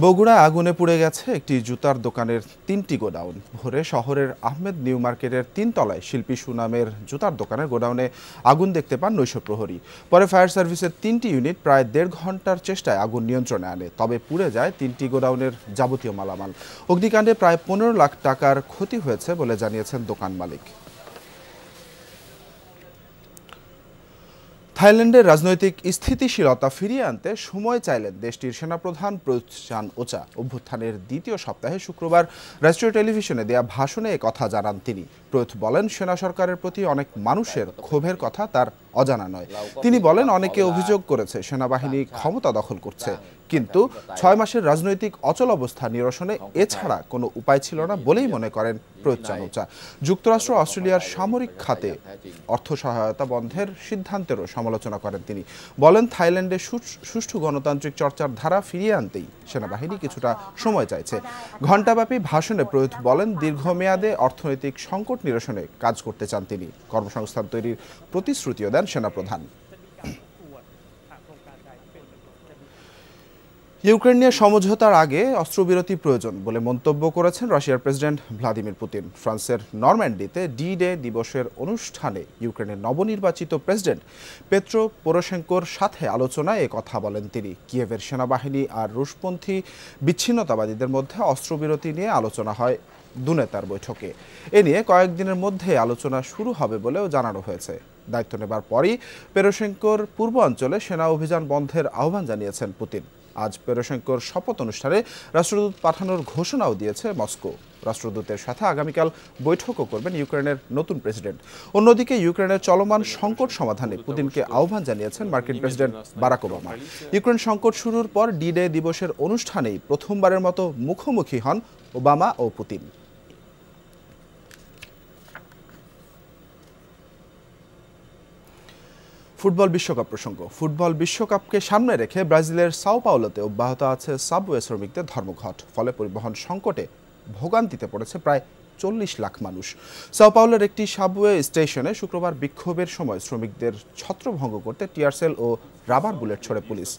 বগুড়ায় আগুনে পুড়ে গেছে একটি জুতার দোকানের 3টি গোডাউন। ভোরে শহরের আহমেদ নিউ মার্কেটের 3 তলায় শিল্পী সুনামের জুতার দোকানের গোডাউনে আগুন দেখতে পান নৈশ প্রহরী। পরে ফায়ার সার্ভিসের 3টি ইউনিট প্রায় 1.5 ঘন্টার চেষ্টায় আগুন নিয়ন্ত্রণে আনে, তবে পুড়ে যায় 3টি গোডাউনের যাবতীয় মালামাল। অগ্নিকাণ্ডে প্রায় 15 লাখ টাকার ক্ষতি হয়েছে বলে জানিয়েছেন দোকান মালিক। থাইল্যান্ডের রাজনৈতিক স্থিতিশীলতা ফিরিয়ে আনতে সময় চাইলেন দেশটির সেনাপ্রধান প্রয়ুত চান-ওচা। অভ্যুত্থানের দ্বিতীয় সপ্তাহে শুক্রবার রাষ্ট্রীয় টেলিভিশনে দেয়া ভাষণে একথা জানান তিনি। প্রয়ুত বলেন, সেনা সরকারের প্রতি অনেক মানুষের ক্ষোভের কথা তার অজানা নয়। তিনি বলেন, অনেকে অভিযোগ করেছে সেনাবাহিনী ক্ষমতা দখল করছে, কিন্তু 6 মাসের রাজনৈতিক অচল অবস্থা নিরসনে এছাড়া কোনো উপায় ছিল না বলেই মনে করেন প্রয়ুত চান-ওচা। যুক্তরাষ্ট্র অস্ট্রেলিয়ার সামরিক খাতে অর্থ সহায়তা বন্ধের সিদ্ধান্তেরও সমালোচনা করেন তিনি। বলেন, থাইল্যান্ডে সুষ্ঠু গণতান্ত্রিক চর্চার ধারা ফিরিয়ে আনতেই সেনাবাহিনী কিছুটা সময় চাইছে। ঘণ্টাব্যাপী ভাষণে প্রয়ুত বলেন, দীর্ঘমেয়াদে অর্থনৈতিক সংকট নিরসনে কাজ করতে চান তিনি। কর্মসংস্থান তৈরির প্রতিশ্রুতিও দেন সেনাপ্রধান। ইউক্রেন নিয়ে সমঝোতার আগে অস্ত্রবিরতি প্রয়োজন বলে মন্তব্য করেছেন রাশিয়ার প্রেসিডেন্ট ভ্লাদিমির পুতিন। ফ্রান্সের নরম্যান্ডিতে ডি-ডে দিবসের অনুষ্ঠানে ইউক্রেনের নবনির্বাচিত প্রেসিডেন্ট পেট্রো পোরোশেঙ্কোর সাথে আলোচনায় কথা বলেন তিনি। কিয়েভের সেনাবাহিনী আর রুশপন্থী বিচ্ছিন্নতাবাদীদের মধ্যে অস্ত্রবিরতি নিয়ে আলোচনা হয় দুনেতার বৈঠকে। এ নিয়ে কয়েকদিনের মধ্যে আলোচনা শুরু হবে বলেও জানানো হয়েছে। দায়িত্ব নেবার পরই পেরোশেঙ্কোর পূর্বাঞ্চলে সেনা অভিযান বন্ধের আহ্বান জানিয়েছেন পুতিন। আজ পেরোশেঙ্কোর শপথ অনুষ্ঠানে রাষ্ট্রদূত পাঠানোর ঘোষণাও দিয়েছে মস্কো। রাষ্ট্রদূতের সাথে আগামীকাল বৈঠকও করবেন ইউক্রেনের নতুন প্রেসিডেন্ট। অন্যদিকে ইউক্রেনের চলমান সংকট সমাধানে পুতিনকে আহ্বান জানিয়েছেন মার্কিন প্রেসিডেন্ট বারাক ওবামা। ইউক্রেন সংকট শুরুর পর ডি-ডে দিবসের অনুষ্ঠানেই প্রথমবারের মতো মুখোমুখি হন ওবামা ও পুতিন। ফুটবল বিশ্বকাপ প্রসঙ্গ। ফুটবল বিশ্বকাপকে সামনে রেখে ব্রাজিলের সাও পাওলোতে অব্যাহত আছে সাবওয়ে শ্রমিকদের ধর্মঘট। ফলে পরিবহন সংকটে ভোগান্তিতে পড়েছে প্রায় 40 লাখ মানুষ। সাও পাওলোর একটি সাবওয়ে স্টেশনে শুক্রবার বিক্ষোভের সময় শ্রমিকদের ছত্রভঙ্গ করতে টিয়ারশেল ও রাবার বুলেট ছোড়ে পুলিশ।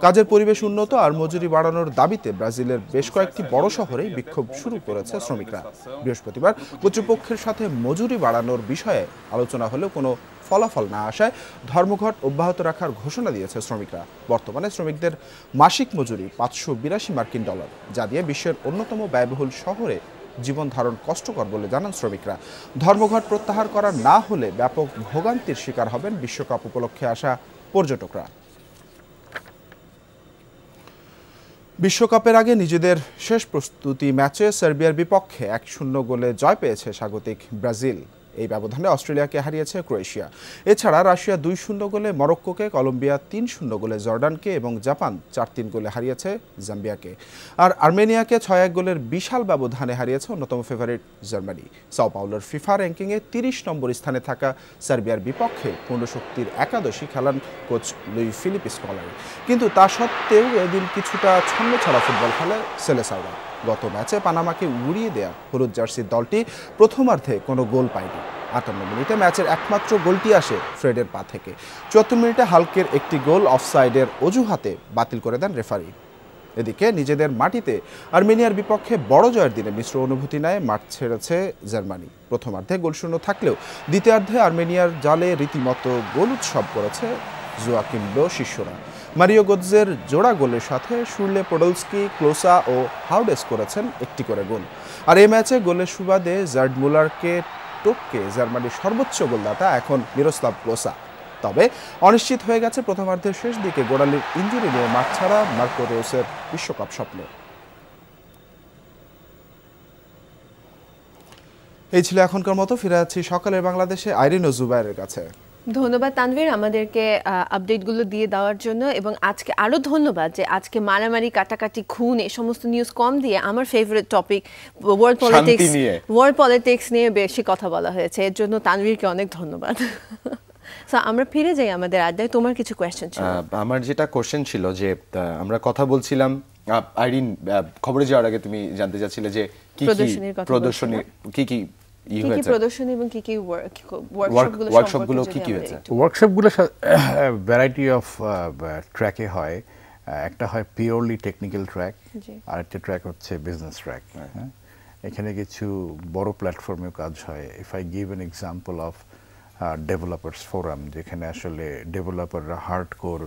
কাজের পরিবেশ উন্নত আর মজুরি বাড়ানোর দাবিতে ব্রাজিলের বেশ কয়েকটি বড় শহরেই বিক্ষোভ শুরু করেছে শ্রমিকরা। বৃহস্পতিবার কর্তৃপক্ষের সাথে মজুরি বাড়ানোর বিষয়ে আলোচনা হলেও কোনো ফলাফল না আসায় ধর্মঘট অব্যাহত রাখার ঘোষণা দিয়েছে শ্রমিকরা। বর্তমানে শ্রমিকদের মাসিক মজুরি $582 মার্কিন, যা দিয়ে বিশ্বের অন্যতম ব্যয়বহুল শহরে জীবন ধারণ কষ্টকর বলে জানান শ্রমিকরা। ধর্মঘট প্রত্যাহার করা না হলে ব্যাপক ভোগান্তির শিকার হবেন বিশ্বকাপ উপলক্ষে আসা পর্যটকরা। বিশ্বকাপের আগে নিজেদের শেষ প্রস্তুতি ম্যাচে সার্বিয়ার বিপক্ষে 1-0 গোলে জয় পেয়েছে স্বাগতিক ব্রাজিল। এই ব্যবধানে অস্ট্রেলিয়াকে হারিয়েছে ক্রোয়েশিয়া। এছাড়া রাশিয়া 2-0 গোলে মরক্কোকে, কলম্বিয়া 3-0 গোলে জর্ডানকে এবং জাপান 4-3 গোলে হারিয়েছে জাম্বিয়াকে। আর আর্মেনিয়াকে 6-1 গোলের বিশাল ব্যবধানে হারিয়েছে অন্যতম ফেভারিট জার্মানি। সাও পাওলোর ফিফা র্যাঙ্কিংয়ে 30 নম্বর স্থানে থাকা সার্বিয়ার বিপক্ষে পূর্ণশক্তির একাদশী খেলান কোচ লুই ফিলিপ স্কলারি। কিন্তু তা সত্ত্বেও এদিন কিছুটা ছন্নছাড়া ফুটবল খেলে সেলেসাওরা। গত ম্যাচে পানামাকে উড়িয়ে দেয়া হলুদ জার্সির দলটি প্রথমার্ধে কোনো গোল পায়নি। 58 মিনিটে ম্যাচের একমাত্র গোলটি আসে ফ্রেডের পা থেকে। 74 মিনিটে হালকের একটি গোল অফসাইডের অজুহাতে বাতিল করে দেন রেফারি। এদিকে নিজেদের মাটিতে আর্মেনিয়ার বিপক্ষে বড় জয়ের দিনে মিশ্র অনুভূতি নেয় মাঠ ছেড়েছে জার্মানি। প্রথমার্ধে গোলশূন্য থাকলেও দ্বিতীয়ার্ধে আর্মেনিয়ার জালে রীতিমতো গোল উৎসব করেছে জোয়াকিম লো শিষ্যরা। মারিও গোৎজের জোড়া গোলের সাথে শুরলে পোডলস্কি, ক্লোসা ও হাউডেস করেছেন একটি করে গোল। আর এই ম্যাচে গোলের সুবাদে জার্ড মুলারকে টপকে জার্মানির সর্বোচ্চ গোলদাতা এখন মিরোস্লাভ ক্লোসা। তবে অনিশ্চিত হয়ে গেছে প্রথমার্ধের শেষ দিকে গোড়ালির ইনজুরি নিয়ে মাঠ ছাড়া মার্কো রেউসের বিশ্বকাপ স্বপ্ন। এই ছিল এখনকার মতো। ফিরে যাচ্ছি সকালের বাংলাদেশে আইরিন ও জুবাইরের কাছে। ধন্যবাদ তানভীর আমাদেরকে আপডেটগুলো দিয়ে দেওয়ার জন্য, এবং আজকে আরও ধন্যবাদ যে আজকে মারামারি, কাটাকাটি, খুন এই সমস্ত নিউজ কম দিয়ে আমার ফেভারিট টপিক ওয়ার্ল্ড পলিটিক্স নিয়ে বেশি কথা বলা হয়েছে। এর জন্য তানভীরকে অনেক ধন্যবাদ। আমরা ফিরে যাই আমাদের আড্ডায়। তোমার কিছু কোয়েশ্চেন ছিল? আমার যেটা কোশ্চেন ছিল যে আমরা কথা বলছিলাম আইরিন, খবরে যাওয়ার আগে তুমি জানতে চাচ্ছিলে যে কি কি প্রদর্শনী এবং কি কি ওয়ার্কশপগুলো কি কি হয়েছে। ওয়ার্কশপগুলো ভ্যারাইটি অফ ট্র্যাকে হয়। একটা হয় পিওরলি টেকনিক্যাল ট্র্যাক, জি। আরেকটা ট্র্যাক হচ্ছে বিজনেস ট্র্যাক। হ্যাঁ, এখানে কিছু বড় প্ল্যাটফর্মেও কাজ হয়। If I give an example of developers forum, যেখানে আসলে ডেভেলপাররা হার্ডকোর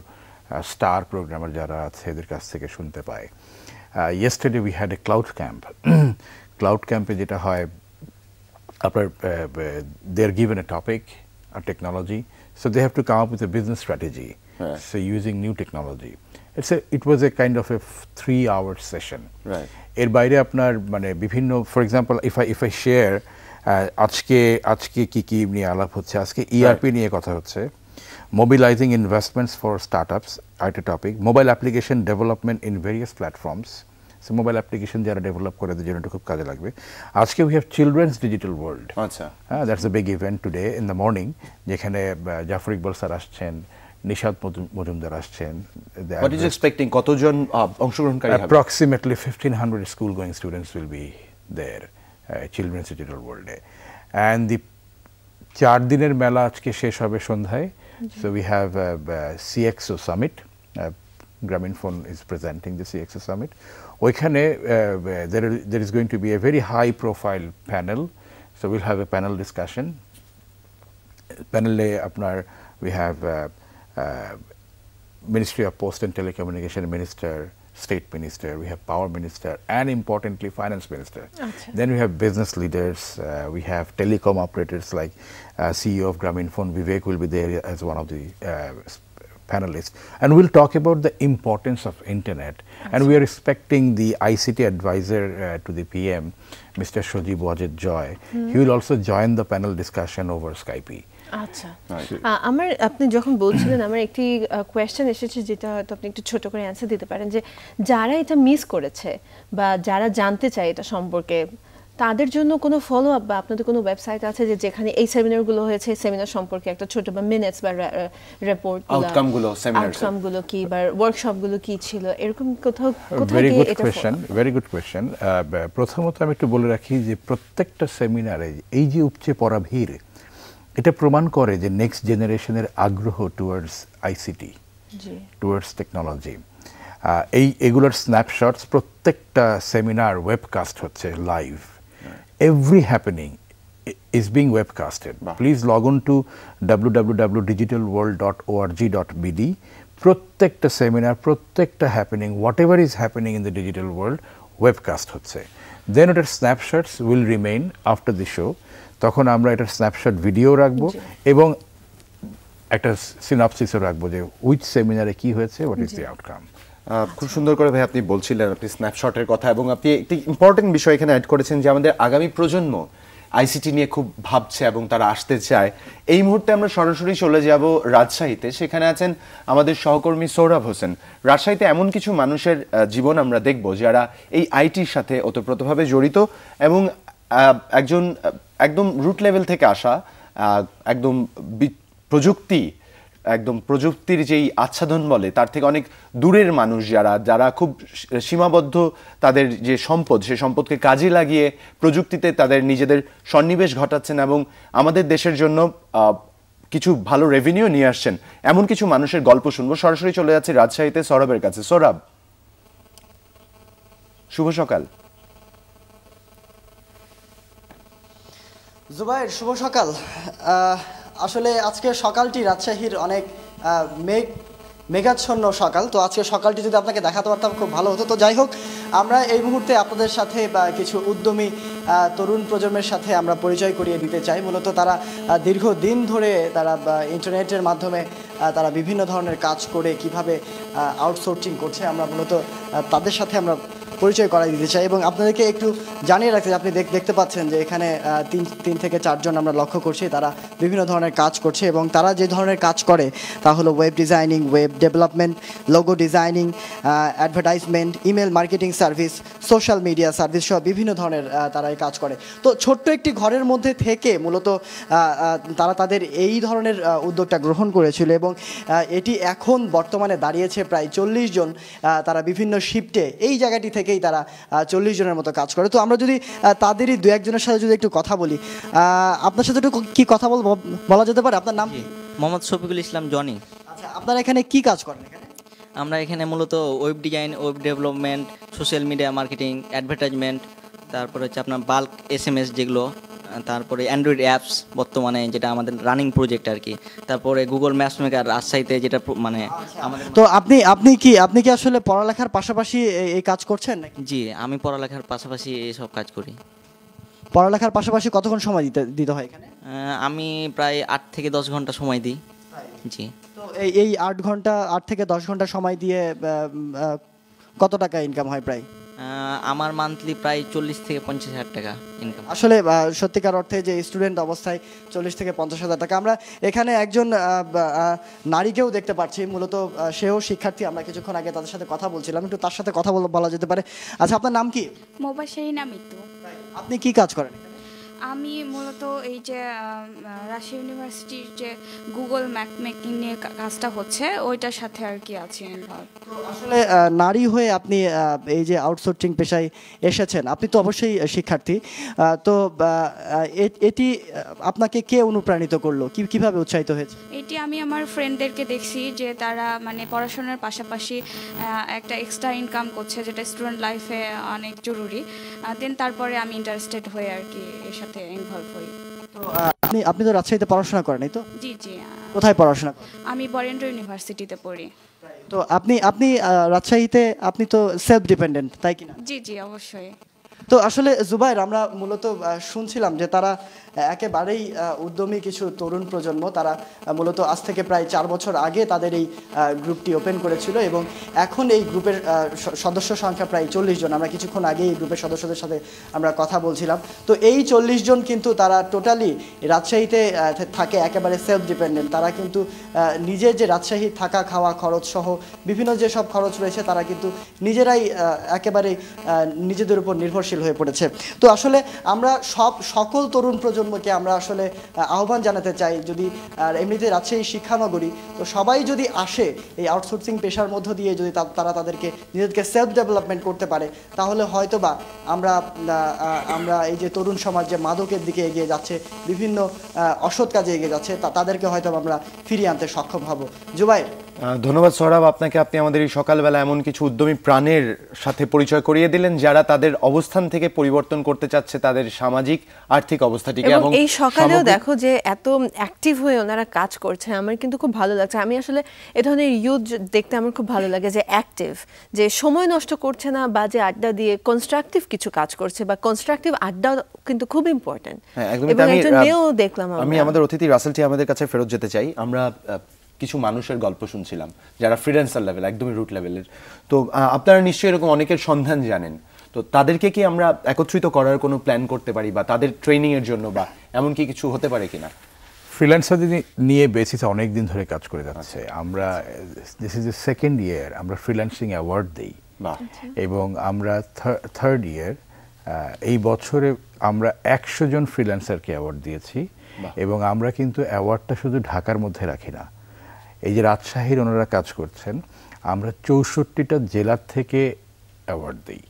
স্টার প্রোগ্রামার যারা আছে এদের কাছ থেকে শুনতে পায়। Yesterday we had a cloud camp. Cloud ক্যাম্পে যেটা হয়, আপনার they are given a topic, a technology, so they have to come up with a business strategy. Right. So using new technology, it was a kind of a 3-hour session. Right. এর বাইরে আপনার মানে বিভিন্ন, for example if I share, আজকে কি নিয়ে আলাপ হচ্ছে, আজকে ERP নিয়ে কথা হচ্ছে, মোবিলাইজিং ইনভেস্টমেন্টস ফর স্টার্টআপস আরেকটা topic, mobile application development in various platforms. So mobile application যারা ডেভেলপ করে তাদের জন্য এটা খুব কাজে লাগবে। আজকে we have children's digital world. আচ্ছা, হ্যাঁ, that's a big event today in the morning, যেখানে জাফর ইকবাল স্যার আসছেন, নিশাদ মজুমদার আসছেন। হোয়াট ইজ এক্সপেক্টিং, কতজন অংশগ্রহণকারী হবে? Approximately 1500 school going students will be there, children's digital world day, and the 4 দিনের মেলা আজকে শেষ হবে সন্ধ্যায়। So we have CXO summit, Grameenphone is presenting the CXO summit. ওইখানে there is going to be a very high profile panel, so we'll have a panel discussion. Panel আপনার we have Ministry of Post and Telecommunication Minister, State Minister, we have Power Minister, and importantly Finance Minister. Achha. Then we have business leaders, we have telecom operators like CEO of Grameenphone, Vivek will be there as one of the panelists, and we'll talk about the importance of internet. And we are expecting the ICT advisor to the PM, Mr. Shojib Wajid Joy. He will also join the panel discussion over Skype. আচ্ছা, আমার আপনি যখন বলছিলেন আমার একটি question এসেছে, যেটা হয়তো আপনি একটু ছোট করে অ্যান্সার দিতে পারেন, যে যারা এটা মিস করেছে বা যারা জানতে চায় এটা সম্পর্কে, তাদের জন্য কোনো ফলো আপ বা আপনাদের কোনো ওয়েবসাইট আছে যে যেখানে এই সেমিনারগুলো হয়েছে, সেমিনার সম্পর্কে একটা ছোট বা মিনিটস বা রিপোর্ট, আউটকামগুলো কি বা ওয়ার্কশপগুলো কি ছিল, এরকম কোথাও ভেরি গুড কোয়েশ্চেন। প্রথমত আমি একটু বলে রাখি যে প্রত্যেকটা সেমিনারে এই যে উপচে পড়া ভিড়, এটা প্রমাণ করে যে নেক্সট জেনারেশনের আগ্রহ টুয়ার্ডস আইসিটি, টুয়ার্ডস টেকনোলজি। এগুলোর স্ন্যাপশটস, প্রত্যেকটা সেমিনার ওয়েবকাস্ট হচ্ছে live. Every happening is being webcasted. Please log on to www.digitalworld.org.bd। প্রত্যেকটা সেমিনার, প্রত্যেকটা happening, whatever is happening in the digital world webcast হচ্ছে। দেন ওটার snapshots will remain after the show. তখন আমরা এটার snapshot video রাখবো এবং একটা সিনপসিসও রাখবো যে উইচ সেমিনারে কি হয়েছে, হোয়াট ইজ দি আউটকাম। খুব সুন্দর করে ভাই আপনি বলছিলেন, আপনি স্ন্যাপশটের কথা, এবং আপনি একটি ইম্পর্টেন্ট বিষয় এখানে অ্যাড করেছেন যে আমাদের আগামী প্রজন্ম আইসিটি নিয়ে খুব ভাবছে এবং তারা আসতে চায়। এই মুহূর্তে আমরা সরাসরি চলে যাব রাজশাহীতে। সেখানে আছেন আমাদের সহকর্মী সৌরভ হোসেন। রাজশাহীতে এমন কিছু মানুষের জীবন আমরা দেখব যারা এই আইটির সাথে ওতপ্রোতভাবে জড়িত এবং একদম রুট লেভেল থেকে আসা, একদম প্রযুক্তির যেই আচ্ছাদন বলে তার থেকে অনেক দূরের মানুষ, যারা খুব সীমাবদ্ধ তাদের যে সম্পদ, সেই সম্পদকে কাজে লাগিয়ে প্রযুক্তিতে তাদের নিজেদের সন্নিবেশ ঘটাচ্ছেন এবং আমাদের দেশের জন্য কিছু ভালো রেভিনিউ নিয়ে আসছেন। এমন কিছু মানুষের গল্প শুনবো। সরাসরি চলে যাচ্ছে রাজশাহীতে সৌরভের কাছে। সৌরভ, শুভ সকাল। জুবাইর, শুভ সকাল। আসলে আজকের সকালটি রাজশাহীর অনেক মেঘাচ্ছন্ন সকাল, তো আজকের সকালটি যদি আপনাকে দেখাতে পারতাম খুব ভালো হতো। তো যাই হোক, আমরা এই মুহূর্তে আপনাদের সাথে বা কিছু উদ্যমী তরুণ প্রজন্মের সাথে আমরা পরিচয় করিয়ে দিতে চাই। মূলত তারা দীর্ঘদিন ধরে তারা ইন্টারনেটের মাধ্যমে তারা বিভিন্ন ধরনের কাজ করে কিভাবে আউটসোর্সিং করছে, আমরা মূলত তাদের সাথে আমরা পরিচয় করাই দিতে চাই। এবং আপনাদেরকে একটু জানিয়ে রাখতে, আপনি দেখতে পাচ্ছেন যে এখানে 3 থেকে 4 জন আমরা লক্ষ্য করছি, তারা বিভিন্ন ধরনের কাজ করছে এবং তারা যে ধরনের কাজ করে তা হলো web designing, web development, logo designing, advertisement, email marketing service, social media service সহ বিভিন্ন ধরনের তারা এই কাজ করে। তো ছোট্ট একটি ঘরের মধ্যে থেকে মূলত তারা তাদের এই ধরনের উদ্যোগটা গ্রহণ করেছিল এবং এটি এখন বর্তমানে দাঁড়িয়েছে প্রায় 40 জন। তারা বিভিন্ন শিফটে এই জায়গাটি থেকেই তারা 40 জনের মতো কাজ করে। তো আমরা যদি তাদেরই 2-1 জনের সাথে যদি একটু কথা বলি, আপনার সাথে একটু কি কথা বলা যেতে পারে? আপনার নাম কি? মোহাম্মদ শফিকুল ইসলাম জনি। আচ্ছা, আপনারা এখানে কি কাজ করেন? এখানে আমরা এখানে মূলত web design, web development, social media marketing, advertisement, তারপরে হচ্ছে আপনার বাল্ক SMS যেগুলো, তারপরে অ্যান্ড্রয়েড অ্যাপস বর্তমানে যেটা আমাদের রানিং প্রজেক্ট আর কি, তারপরে গুগল ম্যাপস মেকার রাজশাহীতে যেটা মানে আমাদের। তো আপনি কি আসলে পড়ালেখার পাশাপাশি এই কাজ করছেন নাকি? জি, আমি পড়ালেখার পাশাপাশি এইসব কাজ করি। পড়ালেখার পাশাপাশি কতক্ষণ সময় দিতে হয় এখানে? আমি প্রায় 8 থেকে 10 ঘন্টা সময় দিই। জি। তো এই 8 থেকে 10 ঘন্টা সময় দিয়ে কত টাকা ইনকাম হয় প্রায়? আমার মান্থলি প্রায় 40 থেকে 50 হাজার টাকা ইনকাম। আসলে সত্যিকার অর্থে যে স্টুডেন্ট অবস্থায় 40 থেকে 50 হাজার টাকা। আমরা এখানে একজন নারীকেও দেখতে পাচ্ছি, মূলত সেও শিক্ষার্থী। আমরা কিছুক্ষণ আগে তাদের সাথে কথা বলছিলাম, একটু তার সাথে কথা বলা যেতে পারে। আচ্ছা, আপনার নাম কি? মোবাশিরিনা মিতু। আপনি কি কাজ করেন? আমি মূলত এই যে রাজশাহী ইউনিভার্সিটির যে গুগল ম্যাপ মেকিং নিয়ে কাজটা হচ্ছে ওইটার সাথে আর কি আছি ইনভলভ। আসলে নারী হয়ে আপনি এই যে আউটসোর্সিং পেশায় এসেছেন, আপনি তো অবশ্যই শিক্ষার্থী, তো এটি আপনাকে কে অনুপ্রাণিত করলো, কিভাবে উৎসাহিত হয়েছে? এটি আমি আমার ফ্রেন্ডদেরকে দেখছি যে তারা মানে পড়াশোনার পাশাপাশি একটা এক্সট্রা ইনকাম করছে, যেটা স্টুডেন্ট লাইফে অনেক জরুরি। দেন তারপরে আমি ইন্টারেস্টেড হয়ে আর কি এর সাথে ইনভলভ হই। তো আপনি তো রাজশাহীতে পড়াশোনা করেন, এই তো? জি জি। কোথায় পড়াশোনা করেন? আমি বরেন্দ্র ইউনিভার্সিটিতে পড়ি। তো আপনি রাজশাহীতে আপনি তো সেলফ ডিপেন্ডেন্ট, তাই কিনা? জি জি, অবশ্যই। তো আসলে জুবাইর, আমরা মূলত শুনছিলাম যে তারা একেবারেই উদ্যমী কিছু তরুণ প্রজন্ম। তারা মূলত আজ থেকে প্রায় 4 বছর আগে তাদের এই গ্রুপটি ওপেন করেছিল এবং এখন এই গ্রুপের সদস্য সংখ্যা প্রায় 40 জন। আমরা কিছুক্ষণ আগে এই গ্রুপের সদস্যদের সাথে আমরা কথা বলছিলাম। তো এই 40 জন কিন্তু তারা টোটালি রাজশাহীতে থাকে, একেবারে সেলফ ডিপেন্ডেন্ট। তারা কিন্তু নিজের যে রাজশাহী থাকা খাওয়া খরচ সহ বিভিন্ন যেসব খরচ রয়েছে তারা কিন্তু নিজেরাই একেবারে নিজেদের উপর নির্ভরশীল হয়ে পড়েছে। তো আসলে আমরা সকল তরুণ প্রজন্মকে আমরা আসলে আহ্বান জানাতে চাই, যদি এমনিতে রাজশাহী শিক্ষানগরী, তো সবাই যদি আসে এই আউটসোর্সিং পেশার মধ্য দিয়ে যদি তারা তাদেরকে নিজেদেরকে সেলফ ডেভেলপমেন্ট করতে পারে, তাহলে হয়তোবা আমরা এই যে তরুণ সমাজ যে মাদকের দিকে এগিয়ে যাচ্ছে, বিভিন্ন অসৎ কাজে এগিয়ে যাচ্ছে, তাদেরকে হয়তো আমরা ফিরিয়ে আনতে সক্ষম হব। জুবাইর, ধন্যবাদ সোহরাব আপনাকে। আপনি আমাদের এই সকালবেলা এমন কিছু উদ্যমী প্রাণের সাথে পরিচয় করিয়ে দিলেন যারা তাদের অবস্থান থেকে পরিবর্তন করতে চাচ্ছে তাদের সামাজিক আর্থিক অবস্থাটিকে। এবং এই সকালেও দেখো যে এত অ্যাক্টিভ হয়ে ওনারা কাজ করছে, আমার কিন্তু খুব ভালো লাগছে। আমি আসলে এ ধরনের ইউথ দেখতে আমার খুব ভালো লাগে, যে অ্যাক্টিভ, যে সময় নষ্ট করছে না, বা যে আড্ডা দিয়ে কনস্ট্রাকটিভ কিছু কাজ করছে, বা কনস্ট্রাকটিভ আড্ডা কিন্তু খুব ইম্পর্টেন্ট। এবং একজন মেয়েও দেখলাম। আমি আমাদের অতিথি রাসেলটি আমাদের কাছে ফেরত যেতে চাই। আমরা কিছু মানুষের গল্প শুনছিলাম যারা ফ্রিল্যান্সার লেভেল, একদমই রুট লেভেলের। তো আপনারা নিশ্চয়ই এরকম অনেকের সন্ধান জানেন, তো তাদেরকে কি আমরা একত্রিত করার কোনো প্ল্যান করতে পারি, বা তাদের ট্রেনিং এর জন্য বা এমন কি কিছু হতে পারে কিনা? ফ্রিল্যান্সারদের নিয়ে বেসিসে অনেক দিন ধরে কাজ করে যাচ্ছে। আমরা this is the second year আমরা ফ্রিল্যান্সিং অ্যাওয়ার্ড দিই, এবং আমরা থার্ড ইয়ার এই বছরে আমরা 100 জন ফ্রিল্যান্সারকে অ্যাওয়ার্ড দিয়েছি। এবং আমরা কিন্তু অ্যাওয়ার্ডটা শুধু ঢাকার মধ্যে রাখি না। এই যে রাজশাহীর ওনারা কাজ করছেন, আমরা 64টা জেলার থেকে অ্যাওয়ার্ড দিই।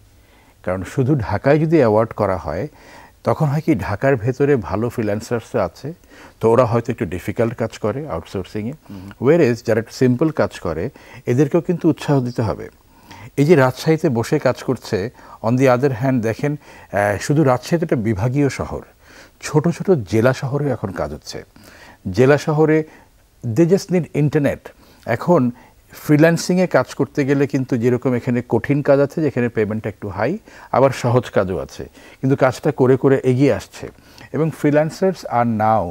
কারণ শুধু ঢাকায় যদি অ্যাওয়ার্ড করা হয়, তখন হয় কি ঢাকার ভেতরে ভালো ফ্রিল্যান্সার্স আছে, তো ওরা হয়তো একটু ডিফিকাল্ট কাজ করে আউটসোর্সিংয়ে, ওয়েরেজ যারা একটু সিম্পল কাজ করে এদেরকেও কিন্তু উৎসাহ দিতে হবে। এই যে রাজশাহীতে বসে কাজ করছে, অন দি আদার হ্যান্ড দেখেন শুধু রাজশাহীতে একটা বিভাগীয় শহর, ছোট ছোট জেলা শহরে এখন কাজ হচ্ছে। জেলা শহরে দে জাস্ট নিড ইন্টারনেট। এখন ফ্রিল্যান্সিংয়ে কাজ করতে গেলে কিন্তু যেরকম এখানে কঠিন কাজ আছে, যেখানে পেমেন্টটা একটু হাই, আবার সহজ কাজও আছে, কিন্তু কাজটা করে করে এগিয়ে আসছে। এবং ফ্রিল্যান্সার্স আর নাও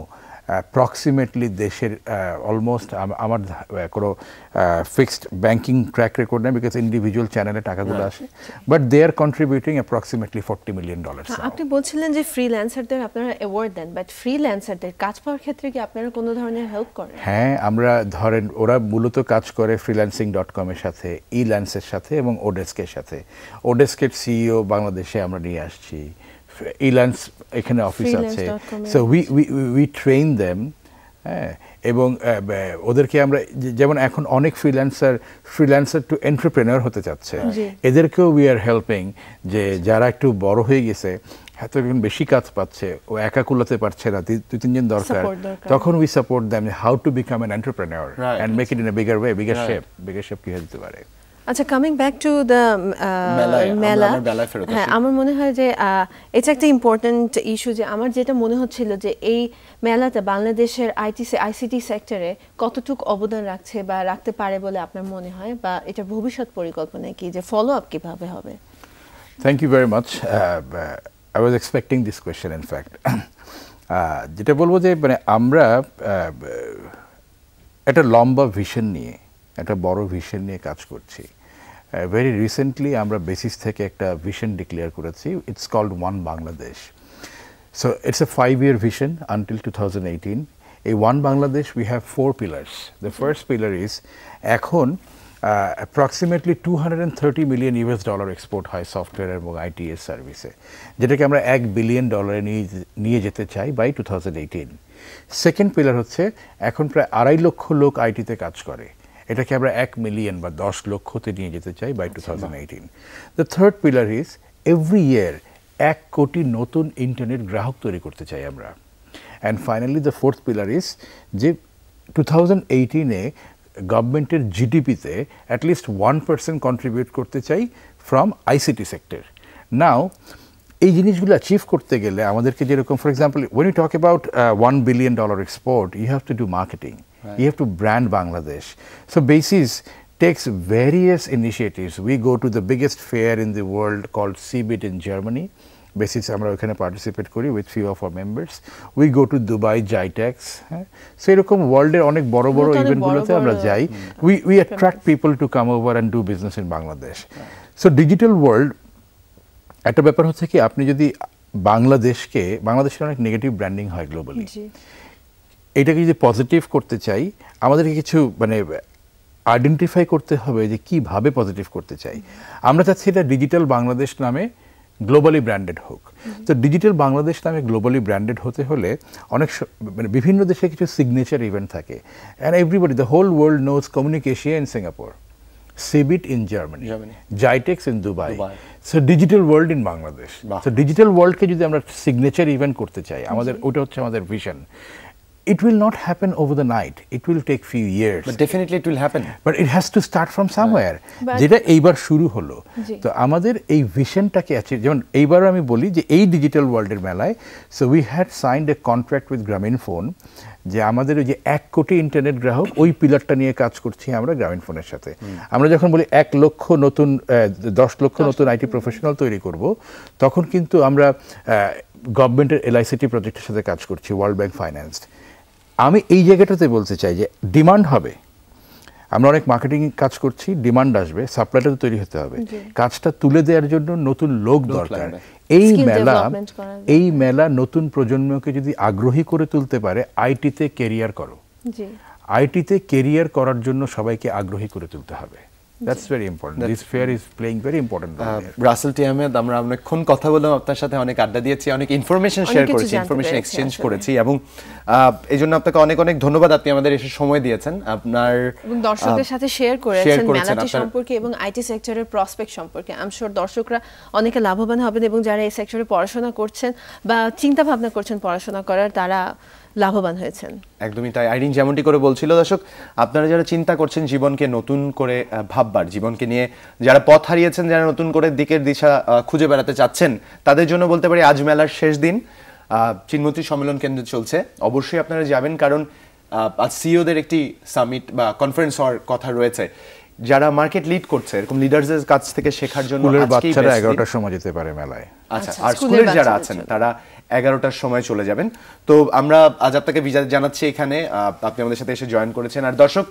অ্যাপ্রক্সিমেটলি দেশের অলমোস্ট, আমার কোনো ফিক্সড ব্যাংকিং ট্র্যাক রেকর্ড নেই, বিকজ ইন্ডিভিজুয়াল চ্যানেলে টাকাগুলো আসে, but they are contributing approximately $40 million. আপনি বলছিলেন যে ফ্রিল্যান্সারদের আপনারা অ্যাওয়ার্ড দেন, বাট ফ্রিল্যান্সারদের কাজ পাওয়ার ক্ষেত্রে কি আপনারা কোনো ধরনের হেল্প করেন? হ্যাঁ, আমরা ধরেন ওরা মূলত কাজ করে freelancing.com এর সাথে, ইল্যান্সের সাথে এবং ওডেস্কের সাথে। ওডেস্কের সিইও বাংলাদেশে আমরা নিয়ে আসছি, ইল্যান্স এখানে অফিস আছে, সো উই ট্রেন দেম। হ্যাঁ, এবং ওদেরকে আমরা যেমন এখন অনেক ফ্রিল্যান্সার টু এন্টারপ্রেনার হতে চাচ্ছে, এদেরকেও উই আর হেল্পিং, যে যারা একটু বড় হয়ে গেছে, হয়তো এখন বেশি কাজ পাচ্ছে, ও একা কুলাতে পারছে না, দুই তিনজন দরকার, Support দরকার। তখন we support them how to become an entrepreneur Right. And make it in a bigger way, bigger Right. Shape কি হতে পারে। আচ্ছা, কামিং ব্যাক টু দ্য মেলায়, আমরা মেলা, আমার মেলায় ফেরত আসি। হ্যাঁ, আমার মনে হয় যে এটা একটা ইম্পর্ট্যান্ট ইস্যু, যে আমার যেটা মনে হচ্ছিল যে এই মেলাতে বাংলাদেশের আইসিটি সেক্টরে কতটুকু অবদান রাখছে বা রাখতে পারে বলে আপনার মনে হয়, বা এটা ভবিষ্যৎ পরিকল্পনা কি, যে ফলো আপ কিভাবে হবে? Thank you very much. I was expecting this question in fact. যেটা বলবো যে মানে আমরা একটা লম্বা ভিশন নিয়ে, একটা বড় ভিশন নিয়ে কাজ করছি। ভেরি রিসেন্টলি আমরা বেসিস থেকে একটা ভিশন ডিক্লেয়ার করেছি, it's called one Bangladesh. So it's a 5-year vision until 2018. A One Bangladesh, we have 4 pillars. The first pillar is এখন approximately $230 million এক্সপোর্ট হয় সফটওয়্যার এবং আইটিএস সার্ভিসে, যেটাকে আমরা $1 billion নিয়ে যেতে চাই বাই 2018। সেকেন্ড পিলার হচ্ছে এখন প্রায় 2.5 লক্ষ লোক আইটিতে কাজ করে, এটাকে আমরা 1 মিলিয়ন বা 10 লক্ষতে নিয়ে যেতে চাই by 2018। The third pillar is every year 1 crore নতুন ইন্টারনেট গ্রাহক তৈরি করতে চাই আমরা। And finally the fourth pillar is যে 2018-এ গভর্নমেন্টের জিডিপিতে অ্যাটলিস্ট 1% কন্ট্রিবিউট করতে চাই ফ্রম আইসিটি সেক্টর। নাও এই জিনিসগুলো অ্যাচিভ করতে গেলে আমাদেরকে যেরকম, for example, when you talk about $1 billion export, you have to do marketing. Right. You have to brand Bangladesh. So BASIS takes various initiatives. We go to the biggest fair in the world called CeBIT in Germany. BASIS আমরা ওখানে participate করি with few of our members. We go to Dubai GITEX. So এরকম ওয়ার্ল্ডের অনেক বড় বড় ইভেন্টগুলোতে আমরা যাই। We attract people to come over and do business in Bangladesh. So digital world একটা ব্যাপার হচ্ছে কি, আপনি যদি বাংলাদেশের অনেক নেগেটিভ ব্র্যান্ডিং হয় গ্লোবালি, এটাকে যদি পজিটিভ করতে চাই আমাদেরকে কিছু মানে আইডেন্টিফাই করতে হবে যে কিভাবে পজিটিভ করতে চাই। আমরা চাচ্ছি এটা ডিজিটাল বাংলাদেশ নামে গ্লোবালি ব্র্যান্ডেড হোক। তো ডিজিটাল বাংলাদেশ নামে গ্লোবালি ব্র্যান্ডেড হতে হলে অনেক মানে বিভিন্ন দেশে কিছু সিগনেচার ইভেন্ট থাকে, and everybody, the whole world knows CommunicAsia in Singapore, CeBIT in Germany, GITEX in Dubai. So digital world in Bangladesh. So digital world কে যদি আমরা সিগনেচার ইভেন্ট করতে চাই, আমাদের ওটা হচ্ছে আমাদের vision. It will not happen over the night. It will take few years. But definitely it will happen. But it has to start from somewhere. যেটা এইবার শুরু হলো। তো আমাদের এই ভিশনটাকে আছে, যেমন এইবার আমি বলি যে এই ডিজিটাল ওয়ার্ল্ডের মেলায়, so we had signed a contract with Grameenphone, যে আমাদের ওই যে 1 কোটি ইন্টারনেট গ্রাহক, ওই পিলারটা নিয়ে কাজ করছি আমরা গ্রামীণফোনের সাথে। আমরা যখন বলি 1 লক্ষ নতুন 10 লক্ষ নতুন আইটি প্রফেশনাল তৈরি করব, তখন কিন্তু আমরা গভর্নমেন্টের LICT প্রজেক্টের সাথে কাজ করছি, ওয়ার্ল্ড ব্যাংক ফাইন্যান্সড। আমি এই জায়গাটাতে বলতে চাই যে ডিমান্ড হবে, আমরা অনেক মার্কেটিং কাজ করছি, ডিমান্ড আসবে, সাপ্লাইটা তো তৈরি হতে হবে, কাজটা তুলে দেওয়ার জন্য নতুন লোক দরকার। এই মেলা নতুন প্রজন্মকে যদি আগ্রহী করে তুলতে পারে, আইটিতে কেরিয়ার করো, আইটিতে কেরিয়ার করার জন্য সবাইকে আগ্রহী করে তুলতে হবে। That's very important. This fair is playing very important role there. Rasel টি আহমেদ, আমরা অনেকক্ষণ কথা বললাম আপনার সাথে, অনেক আড্ডা দিয়েছি, অনেক ইনফরমেশন শেয়ার করেছি, ইনফরমেশন এক্সচেঞ্জ করেছি, এবং এই জন্য আপনাকে অনেক অনেক ধন্যবাদ, আপনি আমাদের এসে সময় দিয়েছেন, আপনার এবং দর্শকদের সাথে শেয়ার করেছেন মেলাটি সম্পর্কে এবং আইটি সেক্টরের প্রসপেক্ট সম্পর্কে। আই এম শিওর দর্শকরা অনেকে লাভবান হবেন, এবং যারা এই সেক্টরে পড়াশোনা করছেন বা চিন্তা ভাবনা করছেন পড়াশোনা করার, তারা লাভবান হয়েছেন। একদমই তাই। আইরিন যেমনটি করে বলছিল, দর্শক আপনারা যারা চিন্তা করছেন জীবনকে নতুন করে ভাববার, জীবনকে নিয়ে যারা পথ হারিয়েছেন, যারা নতুন করে দিকের দিশা খুঁজে বেড়াতে চাচ্ছেন, তাদের জন্য বলতে পারি আজ মেলার শেষ দিন, চিন্মতি সম্মেলন কেন্দ্রে চলছে। অবশ্যই আপনারা যাবেন, কারণ আজ সিইওদের একটি সামিট বা কনফারেন্স হওয়ার কথা রয়েছে। যারা মার্কেট লিড করছে, এরকম লিডারদের কাছ থেকে শেখার জন্য বাচ্চারা 11টার সময় যেতে পারে মেলায়। আচ্ছা, আর স্কুলের যারা আছেন তারা 11টার সময় চলে যাবেন। তো আমরা আজ আপনাকে বিদায় জানাচ্ছি এখানে, আপনি আমাদের সাথে এসে জয়েন করেছেন। আর দর্শক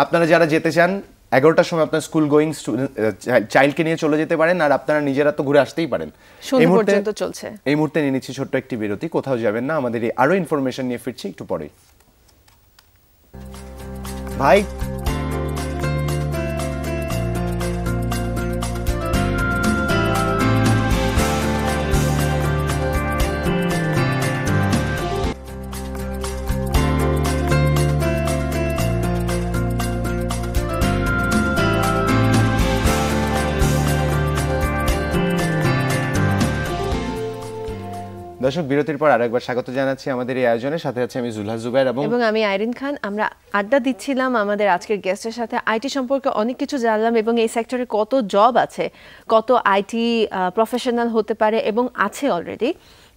আপনারা যারা যেতে চান, 11টার সময় আপনার স্কুল গোয়িং চাইল্ডকে নিয়ে চলে যেতে পারেন, আর আপনারা নিজেরা তো ঘুরে আসতেই পারেন। এই মুহূর্তে নিয়ে নিচ্ছি ছোট্ট একটি বিরতি, কোথাও যাবেন না, আমাদের এই আরো ইনফরমেশন নিয়ে ফিরছি একটু পরেই। ভাই দর্শক বিরতির পর আরেকবার স্বাগত জানাচ্ছি আমাদের এই আয়োজনের সাথে আছে আমি জুলহা জুবাইর এবং আমি আইরিন খান। আমরা আড্ডা দিচ্ছিলাম আমাদের আজকের গেস্টের সাথে, আইটি সম্পর্কে অনেক কিছু জানলাম এবং এই সেক্টরে কত জব আছে, কত আইটি প্রফেশনাল হতে পারে এবং আছে অলরেডি,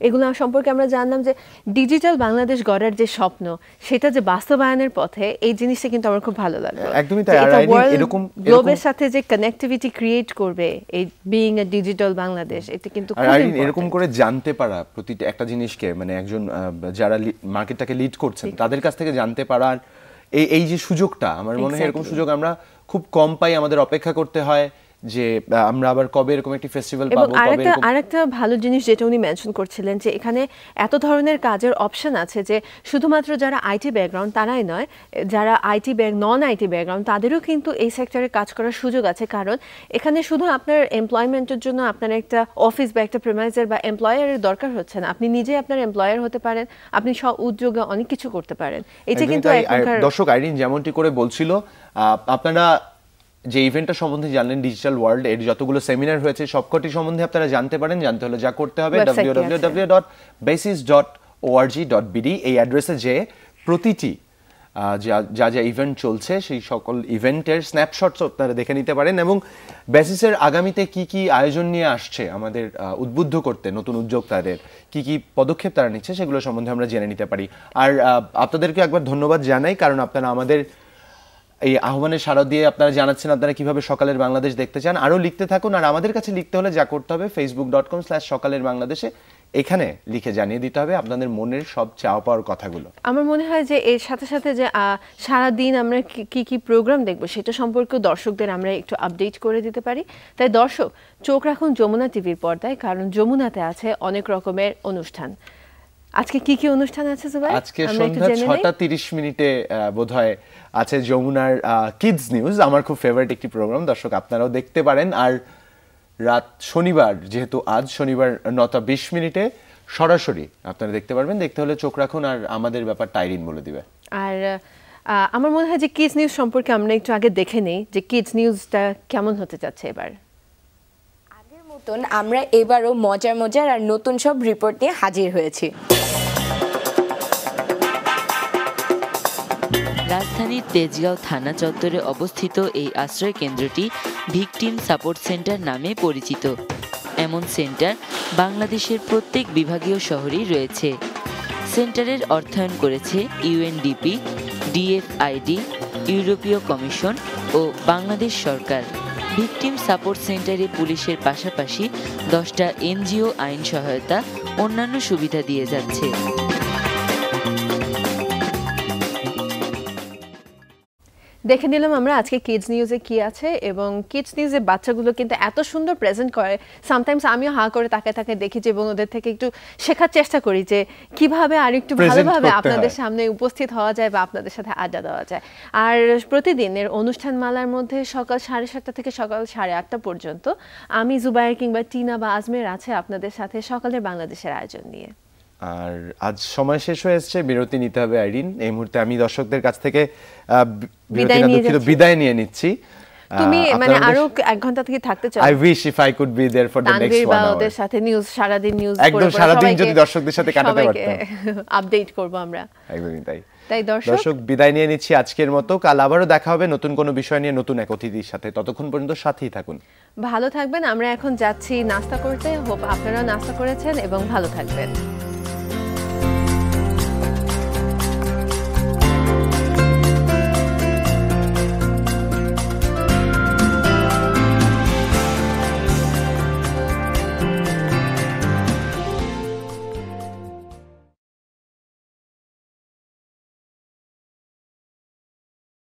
এগুলো সম্পর্কে আমরা জানলাম যে ডিজিটাল বাংলাদেশ গড়ার যে স্বপ্ন সেটা যে বাস্তবায়নের পথে, এই জিনিসটা কিন্তু আমার খুব ভালো লাগলো। একদমই তাই। আর এরকম গ্লোবের সাথে যে কানেক্টিভিটি ক্রিয়েট করবে এই বিইং এ ডিজিটাল বাংলাদেশ, এটা কিন্তু খুব ইম্পর্টেন্ট। এরকম করে জানতে পারা প্রতিটা একটা জিনিসকে, মানে একজন যারা মার্কেটটাকে লিড করছেন তাদের কাছ থেকে জানতে পারার এই যে সুযোগটা, আমার মনে হয় এরকম সুযোগ আমরা খুব কম পাই। আমাদের অপেক্ষা করতে হয় যে আমরা আবার কবে এরকম একটি ফেস্টিভ্যাল পাবো। আরেকটা ভালো জিনিস যেটা উনি মেনশন করছিলেন যে এখানে এত ধরনের কাজের অপশন আছে যে শুধুমাত্র যারা আইটি ব্যাকগ্রাউন্ড তারাই নয়, যারা নন আইটি ব্যাকগ্রাউন্ড তাদেরও কিন্তু এই সেক্টরে কাজ করার সুযোগ আছে। কারণ এখানে শুধু আপনার এমপ্লয়মেন্টের জন্য আপনার একটা অফিস বা একটা প্রিমাইজার বা এমপ্লয়ারের দরকার হচ্ছে না, আপনি নিজে আপনার এমপ্লয়ার হতে পারেন, আপনি সব উদ্যোগে অনেক কিছু করতে পারেন। এটা কিন্তু দর্শক আইরিন যেমনটি করে বলছিল, আপনারা যে ইভেন্টটা সম্বন্ধে জানলেন ডিজিটাল ওয়ার্ল্ড, এর যতগুলো সেমিনার হয়েছে সবকটি সম্বন্ধে আপনারা জানতে পারেন। জানতে হলে যা করতে হবে www.basis.org.bd এই অ্যাড্রেসে যে প্রতিটি যা ইভেন্ট চলছে সেই সকল ইভেন্টের স্ন্যাপশটস আপনারা দেখে নিতে পারেন এবং বেসিসের আগামীতে কি কি আয়োজন নিয়ে আসছে আমাদের উদ্বুদ্ধ করতে, নতুন উদ্যোক্তাদের কি কি পদক্ষেপ তারা নিচ্ছে সেগুলো সম্বন্ধে আমরা জেনে নিতে পারি। আর আপনাদেরকে একবার ধন্যবাদ জানাই, কারণ আপনারা আমাদের এই আহ্বানের সাড়া দিয়ে আপনারা জানাচ্ছেন আপনারা কিভাবে সকালের বাংলাদেশ দেখতে চান। আরও লিখতে থাকুন, আর আমাদের কাছে লিখতে হলে যা করতে হবে facebook.com/সকালের বাংলাদেশে এখানে লিখে জানিয়ে দিতে হবে আপনাদের মনের সব চাওয়া পাওয়ার কথাগুলো। আমার মনে হয় যে এর সাথে সাথে যে সারাদিন আমরা কি কি প্রোগ্রাম দেখবো সেটা সম্পর্কে দর্শকদের আমরা একটু আপডেট করে দিতে পারি। তাই দর্শক চোখ রাখুন যমুনা টিভির পর্দায়, কারণ যমুনাতে আছে অনেক রকমের অনুষ্ঠান। আজকে কি কি অনুষ্ঠান আছে জুবাই? আজকে সন্ধ্যা 6:30 বোধহয় আছে যমুনার কিডস নিউজ, আমার খুব ফেভারিট একটি প্রোগ্রাম, দর্শক আপনারাও দেখতে পারেন। আর রাত শনিবার, যেহেতু আজ শনিবার 9:20 সরাসরি আপনারা দেখতে পারবেন। দেখতে হলে চোখ রাখুন, আর আমাদের ব্যাপারটা আইরিন বলে দিবে। আর আমার মনে হয় যে কিডস নিউজ সম্পর্কে আমরা একটু আগে দেখে নেই যে কিডস নিউজটা কেমন হতে যাচ্ছে এবার। আগের মতন আমরা এবারও মজার আর নতুন সব রিপোর্ট নিয়ে হাজির হয়েছি। রাজধানীর তেজগাঁও থানা চত্বরে অবস্থিত এই আশ্রয় কেন্দ্রটি ভিকটিম সাপোর্ট সেন্টার নামে পরিচিত। এমন সেন্টার বাংলাদেশের প্রত্যেক বিভাগীয় শহরেই রয়েছে। সেন্টারের অর্থায়ন করেছে ইউএনডিপি, ডিএফআইডি, ইউরোপীয় কমিশন ও বাংলাদেশ সরকার। ভিকটিম সাপোর্ট সেন্টারে পুলিশের পাশাপাশি 10টা এনজিও আইন সহায়তা, অন্যান্য সুবিধা দিয়ে যাচ্ছে। দেখে নিলাম আমরা আজকে কিডস নিউজে কি আছে, এবং কিডস নিউজে বাচ্চাগুলো কিন্তু এত সুন্দর প্রেজেন্ট করে, সামটাইমস আমিও হা করে তাকায় দেখি এবং ওদের থেকে একটু শেখার চেষ্টা করি যে কিভাবে আর একটু ভালোভাবে আপনাদের সামনে উপস্থিত হওয়া যায় বা আপনাদের সাথে আড্ডা দেওয়া যায়। আর প্রতিদিনের অনুষ্ঠানমালার মধ্যে সকাল 7:30 থেকে সকাল 8:30 পর্যন্ত আমি জুবাইর কিংবা টিনা বা আজমের আছে আপনাদের সাথে সকালের বাংলাদেশের আয়োজন নিয়ে। আর আজ সময় শেষ হয়ে এসেছে, বিরতি নিতে হবে আইরিন। এই মুহূর্তে আমি দর্শকদের কাছ থেকে বিদায় নিয়ে নিচ্ছি। তুমি মানে আরো 1 ঘন্টা থেকে থাকতে চাও? I wish if I could be there for the next 1 hour. ওদের সাথে নিউজ সারাদিন নিউজ একদম সারাদিন যদি দর্শকদের সাথে কাটাতে পারতাম, আপডেট করব আমরা। একদমই তাই। তাই দর্শক বিদায় নিয়ে নিচ্ছি আজকের মতো। কাল আবারও দেখা হবে নতুন কোনো বিষয় নিয়ে, নতুন এক অতিথির সাথে। ততক্ষণ পর্যন্ত সাথেই থাকুন, ভালো থাকবেন। আমরা এখন যাচ্ছি নাস্তা করতে, হোপ আপনারাও নাস্তা করেছেন এবং ভালো থাকবেন।